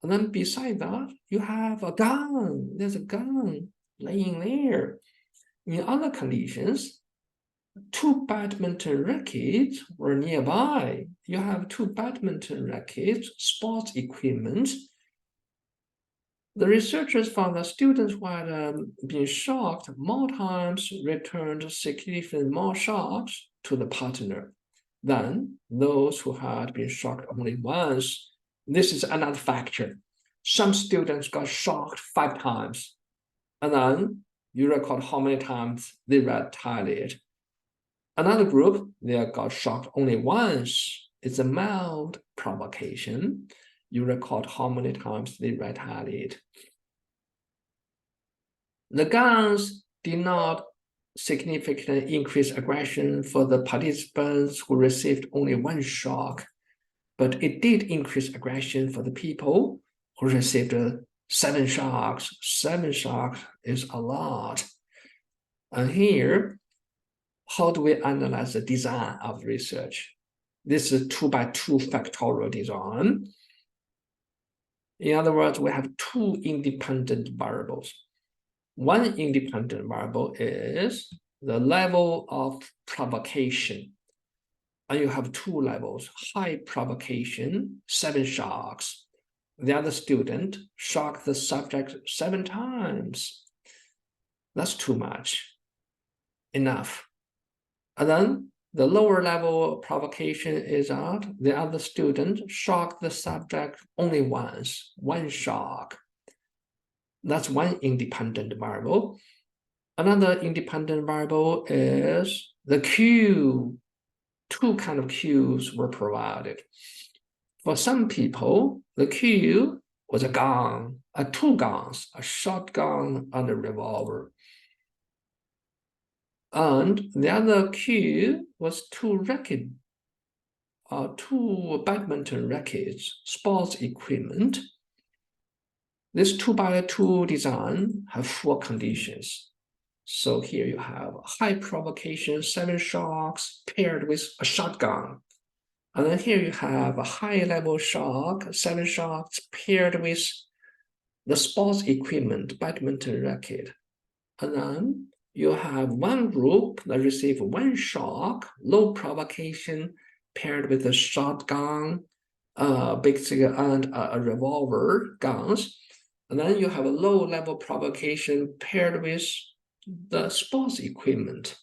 And then beside that, you have a gun. There's a gun laying there. In other conditions, two badminton rackets were nearby. You have two badminton rackets, sports equipment. The researchers found that students who had been shocked more times returned significantly more shocks to the partner than those who had been shocked only once. This is another factor. Some students got shocked 5 times, and then you record how many times they retaliate. Another group, they got shocked only once. It's a mild provocation. You record how many times they retaliate. The guns did not significantly increase aggression for the participants who received only 1 shock, but it did increase aggression for the people who received 7 shocks. 7 shocks is a lot. And here, how do we analyze the design of research? This is 2x2 factorial design. In other words, we have 2 independent variables. One independent variable is the level of provocation. And you have 2 levels, high provocation, 7 shocks. The other student shocked the subject 7 times. That's too much. Enough. And then the lower level provocation is that the other student shocked the subject only once, 1 shock. That's one independent variable. Another independent variable is the cue. 2 kind of cues were provided. For some people, the cue was a gun, 2 guns, a shotgun and a revolver. And the other cue was 2 badminton rackets, sports equipment. This 2x2 design have 4 conditions. So here you have high provocation, 7 shocks paired with a shotgun. And then here you have a high level shock, 7 shocks paired with the sports equipment, badminton racket. And then you have one group that receive 1 shock, low provocation paired with a shotgun, basically, and a revolver guns. And then you have a low level provocation paired with the sports equipment.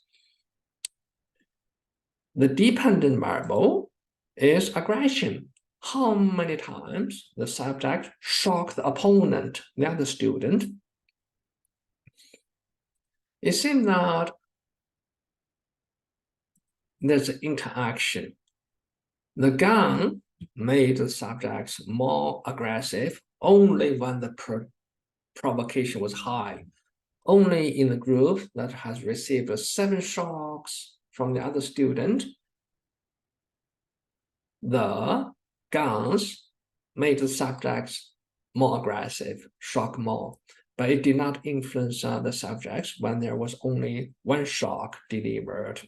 The dependent variable is aggression. How many times the subject shocked the opponent, the other student. It seems that there's an interaction. The gun made the subjects more aggressive only when the provocation was high. Only in the group that has received 7 shocks from the other student, the guns made the subjects more aggressive, shock more, but it did not influence the subjects when there was only 1 shock delivered.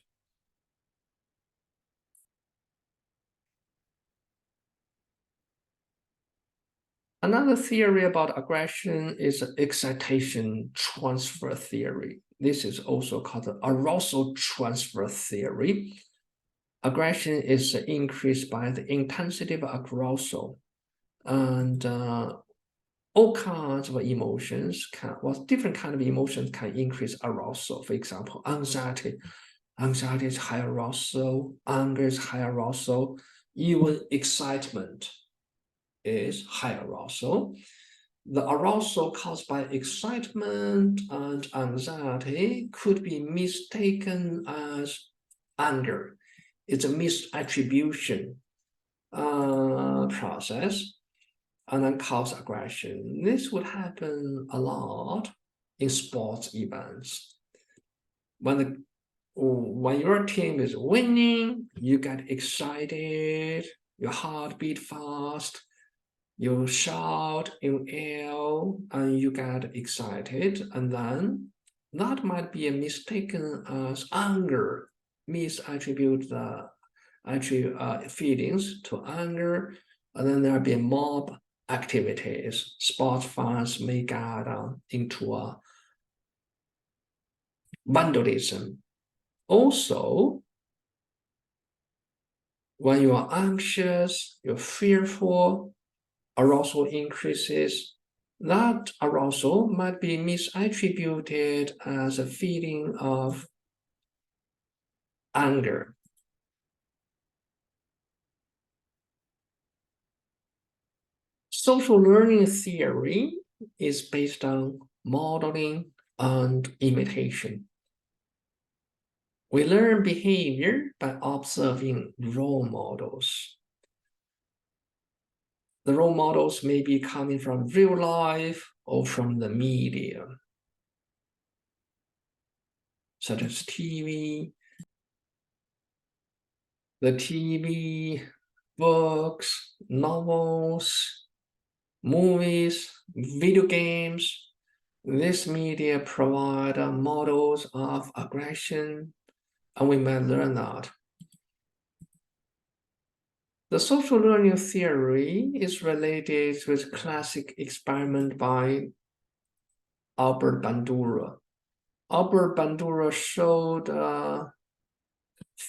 Another theory about aggression is excitation transfer theory. This is also called the arousal transfer theory. Aggression is increased by the intensity of arousal, and all kinds of emotions different kind of emotions can increase arousal. For example, anxiety is high arousal, anger is high arousal, even excitement is high arousal. The arousal caused by excitement and anxiety could be mistaken as anger. It's a misattribution process and then cause aggression. This would happen a lot in sports events. When when your team is winning, you get excited, your heart beat fast, you shout, you yell, and you get excited, and then that might be mistaken as anger, misattribute the feelings to anger, and then there'll be mob activities. Sports fans may get into a vandalism. Also, when you are anxious, you're fearful, arousal increases. That arousal might be misattributed as a feeling of anger. Social learning theory is based on modeling and imitation. We learn behavior by observing role models. The role models may be coming from real life or from the media, such as TV, the TV, books, novels, movies, video games. This media provide models of aggression, and we may learn that. The social learning theory is related with classic experiment by Albert Bandura. Albert Bandura showed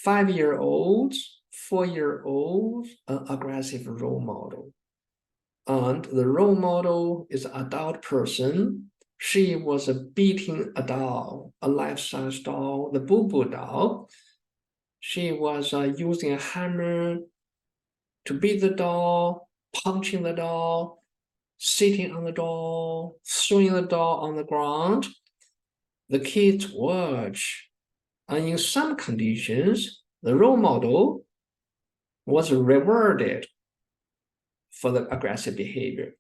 5-year-olds, 4-year-olds an aggressive role model. And the role model is an adult person. She was beating a doll, a life-size doll, the Boo Boo doll. She was using a hammer to beat the doll, punching the doll, sitting on the doll, throwing the doll on the ground. The kids watch. And in some conditions, the role model was rewarded for the aggressive behavior.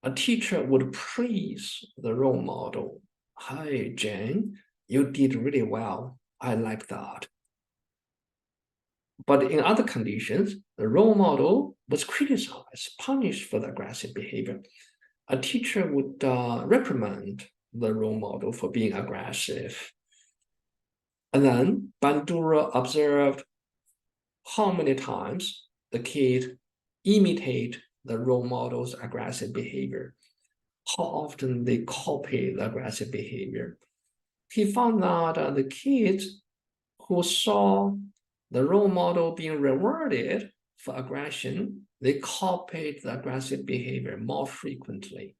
A teacher would praise the role model. Hi, Jane, you did really well. I like that. But in other conditions, the role model was criticized, punished for the aggressive behavior. A teacher would reprimand the role model for being aggressive. And then Bandura observed how many times the kid imitate the role model's aggressive behavior, how often they copy the aggressive behavior. He found that the kids who saw the role model being rewarded for aggression, they copied the aggressive behavior more frequently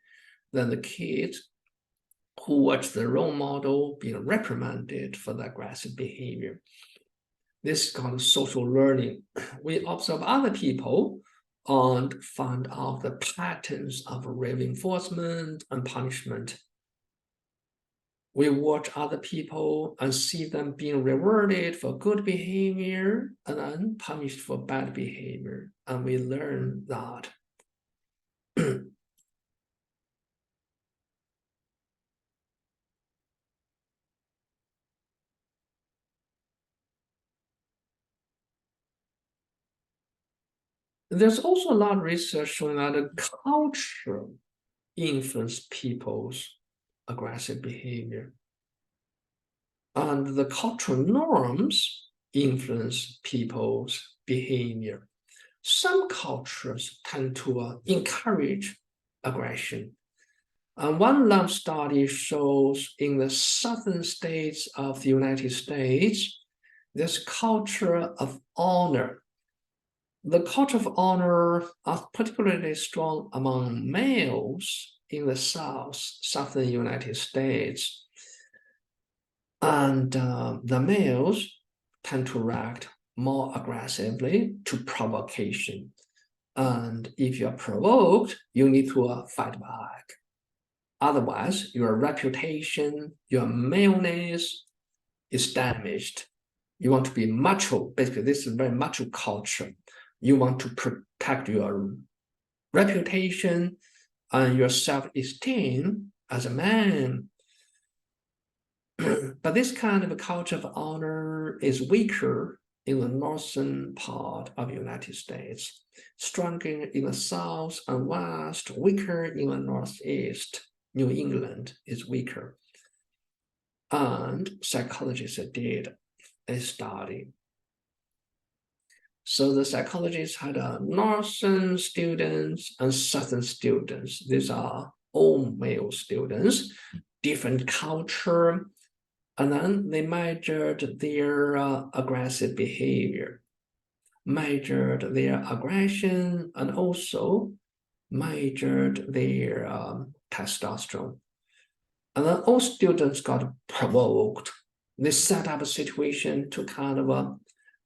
than the kids who watched the role model being reprimanded for the aggressive behavior. This is called social learning. We observe other people and find out the patterns of reinforcement and punishment. We watch other people and see them being rewarded for good behavior and then punished for bad behavior. And we learn that. There's also a lot of research showing that the culture influences people's aggressive behavior. And the cultural norms influence people's behavior. Some cultures tend to encourage aggression. And one lab study shows in the southern states of the United States, this culture of honor. The culture of honor is particularly strong among males in the southern United States. And the males tend to react more aggressively to provocation. And if you're provoked, you need to fight back. Otherwise, your reputation, your maleness is damaged. You want to be macho. Basically, this is very macho culture. You want to protect your reputation and your self-esteem as a man. But this kind of a culture of honor is weaker in the northern part of the United States, stronger in the South and West, weaker in the Northeast. New England is weaker. And psychologists did a study. So the psychologists had northern students and southern students. These are all male students, different culture, and then they measured their aggressive behavior, measured their aggression, and also measured their testosterone. And then all students got provoked. They set up a situation to kind of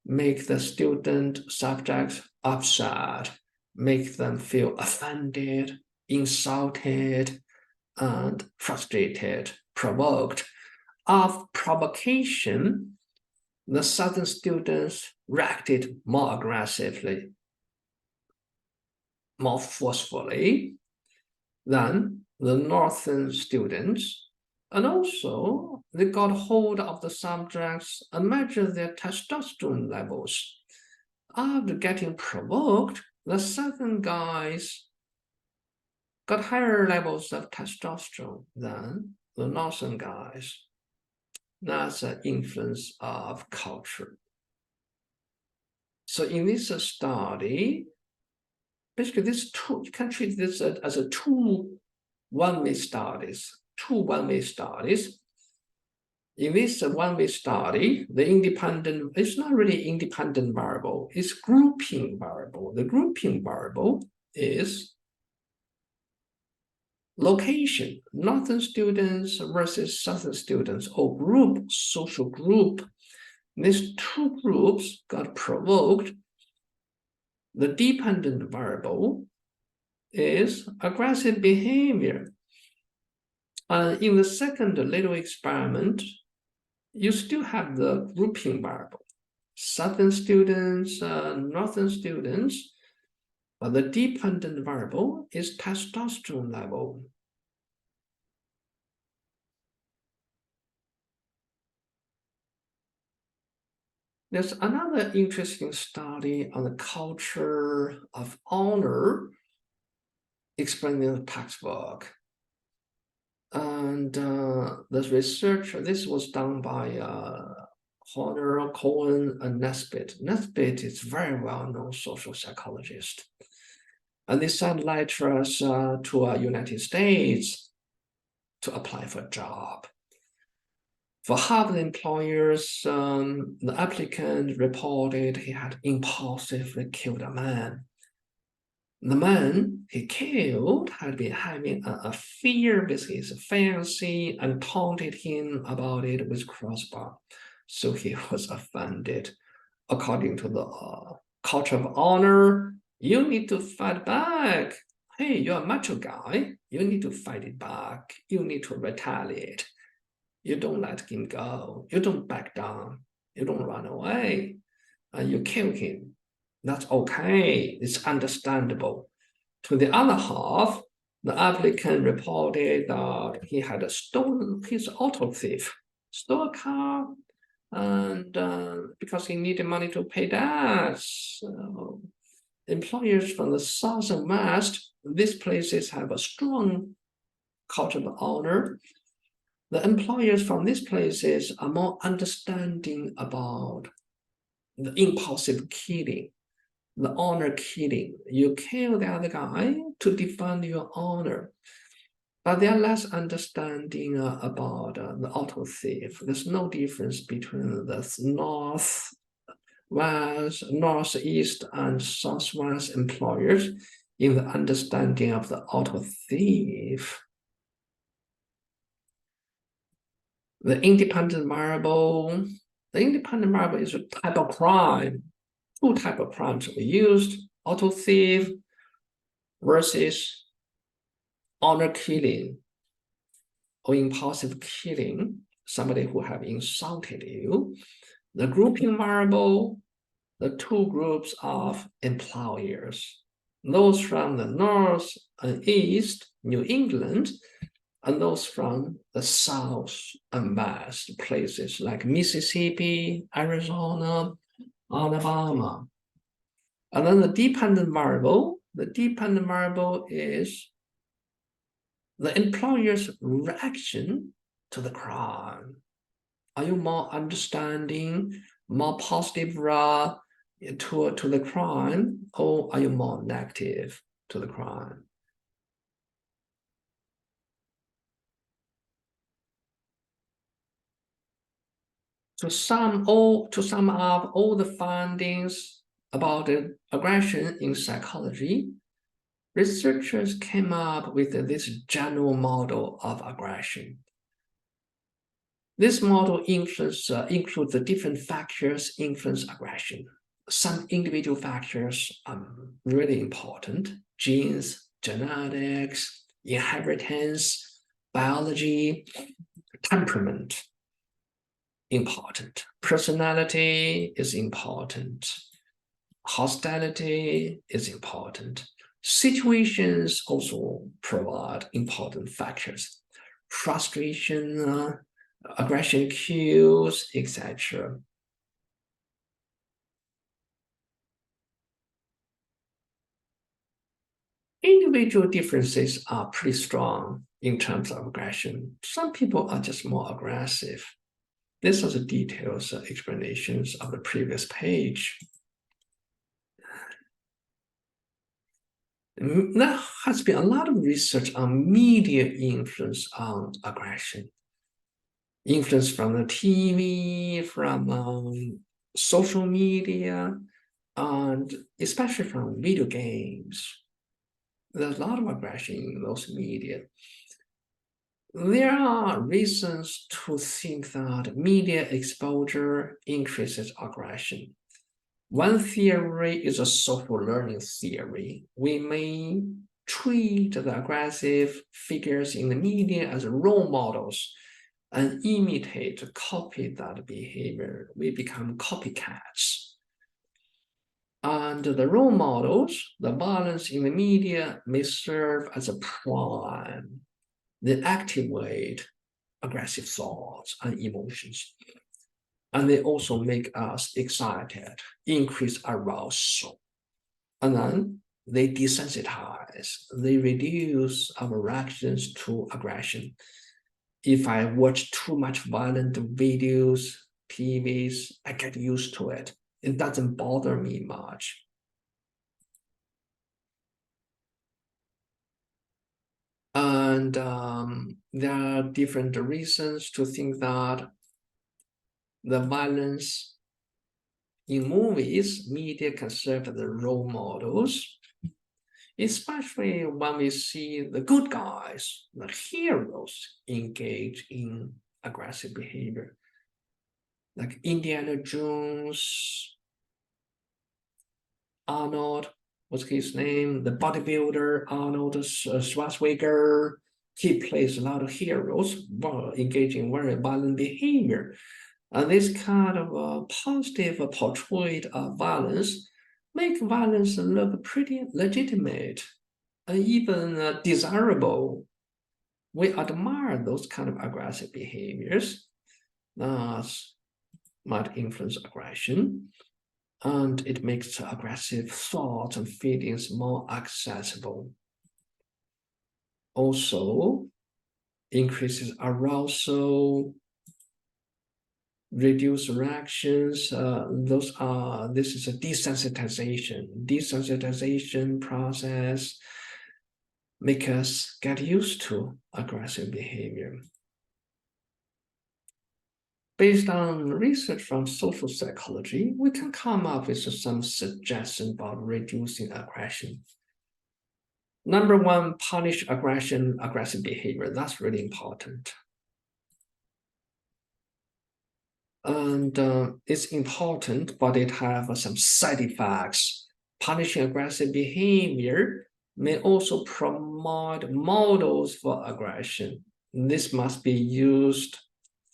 make the student subjects upset, make them feel offended, insulted, and frustrated, provoked. Of provocation, the southern students reacted more aggressively, more forcefully than the northern students. And also, they got hold of the subjects and measured their testosterone levels. After getting provoked, the southern guys got higher levels of testosterone than the northern guys. That's an influence of culture. So in this study, basically you can treat this as a two one-way studies. In this one-way study, the independent, it's not really independent variable, it's grouping variable. The grouping variable is location, northern students versus southern students, or group, social group. These two groups got provoked. The dependent variable is aggressive behavior. In the second little experiment, you still have the grouping variable, southern students, northern students, but the dependent variable is testosterone level. There's another interesting study on the culture of honor explained in the textbook. And this research, this was done by Horner, Cohen, and Nesbitt. Nesbitt is a very well-known social psychologist. And they sent letters to United States to apply for a job. For Harvard employers, the applicant reported he had impulsively killed a man. The man he killed had been having an affair with his fiancée and taunted him about it with crossbar. So he was offended. According to the culture of honor, you need to fight back. Hey, you're a macho guy. You need to fight it back. You need to retaliate. You don't let him go. You don't back down. You don't run away. You kill him. That's okay. It's understandable. To the other half, the applicant reported that he had stolen his auto thief, stole a car, and because he needed money to pay debts. Employers from the South and West, these places have a strong culture of honor. The employers from these places are more understanding about the impulsive killing, the honor killing. You kill the other guy to defend your honor. But they are less understanding about the auto thief. There's no difference between the north, west, northeast, and southwest employers in the understanding of the auto thief. The independent variable is a type of crime. Two types of crimes we used: auto thief versus honor killing or impulsive killing, somebody who have insulted you. The grouping variable, the two groups of employers, those from the north and east, New England, and those from the South and West places like Mississippi, Arizona, Alabama. And then the dependent variable is the employer's reaction to the crime. Are you more understanding, more positive to the crime, or are you more negative to the crime? To sum up all the findings about aggression in psychology, researchers came up with this general model of aggression. This model includes the different factors influence aggression. Some individual factors are really important: genes, genetics, inheritance, biology, temperament. Important. Personality is important. Hostility is important. Situations also provide important factors. Frustration, aggression cues, etc. Individual differences are pretty strong in terms of aggression. Some people are just more aggressive. These are the details, explanations of the previous page. There has been a lot of research on media influence on aggression. Influence from the TV, from social media, and especially from video games. There's a lot of aggression in those media. There are reasons to think that media exposure increases aggression. One theory is a social learning theory. We may treat the aggressive figures in the media as role models and copy that behavior. We become copycats. And the role models, the violence in the media may serve as a prime. They activate aggressive thoughts and emotions. And they also make us excited, increase arousal. And then they desensitize, they reduce our reactions to aggression. If I watch too much violent videos, TVs, I get used to it. It doesn't bother me much. And there are different reasons to think that the violence in movies, media can serve as role models, especially when we see the good guys, the heroes, engage in aggressive behavior. Like Indiana Jones, Arnold, what's his name? The bodybuilder, Arnold Schwarzenegger. He plays a lot of heroes while engaging in very violent behavior. And this kind of positive portrait of violence make violence look pretty legitimate and even desirable. We admire those kind of aggressive behaviors that might influence aggression, and it makes aggressive thoughts and feelings more accessible. Also, increases arousal, reduce reactions. This is a desensitization process. Make us get used to aggressive behavior. Based on research from social psychology, we can come up with some suggestions about reducing aggression. Number one, punish aggressive behavior. That's really important. And it's important, but it has some side effects. Punishing aggressive behavior may also promote models for aggression. This must be used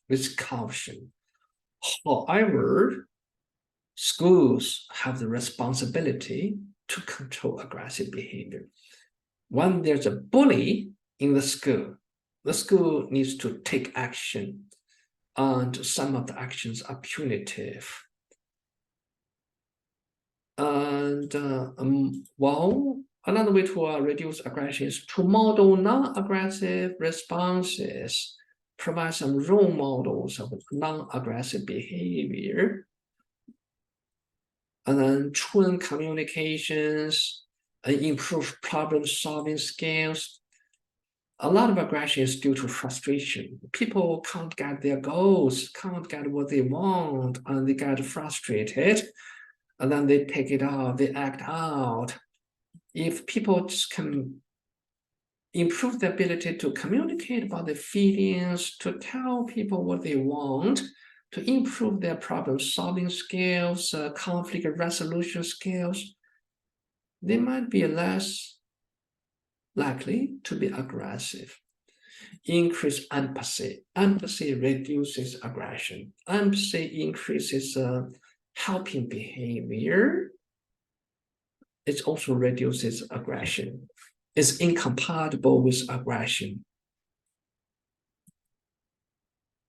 with caution. However, schools have the responsibility to control aggressive behavior. When there's a bully in the school, the school needs to take action, and some of the actions are punitive. And well, another way to reduce aggression is to model non-aggressive responses, provide some role models of non-aggressive behavior, and then train communications and improve problem-solving skills. A lot of aggression is due to frustration. People can't get their goals, can't get what they want, and they get frustrated. And then they take it out, they act out. If people just can improve the ability to communicate about their feelings, to tell people what they want, to improve their problem-solving skills, conflict resolution skills, they might be less likely to be aggressive. Increase empathy. Empathy reduces aggression. Empathy increases helping behavior. It also reduces aggression. It's incompatible with aggression.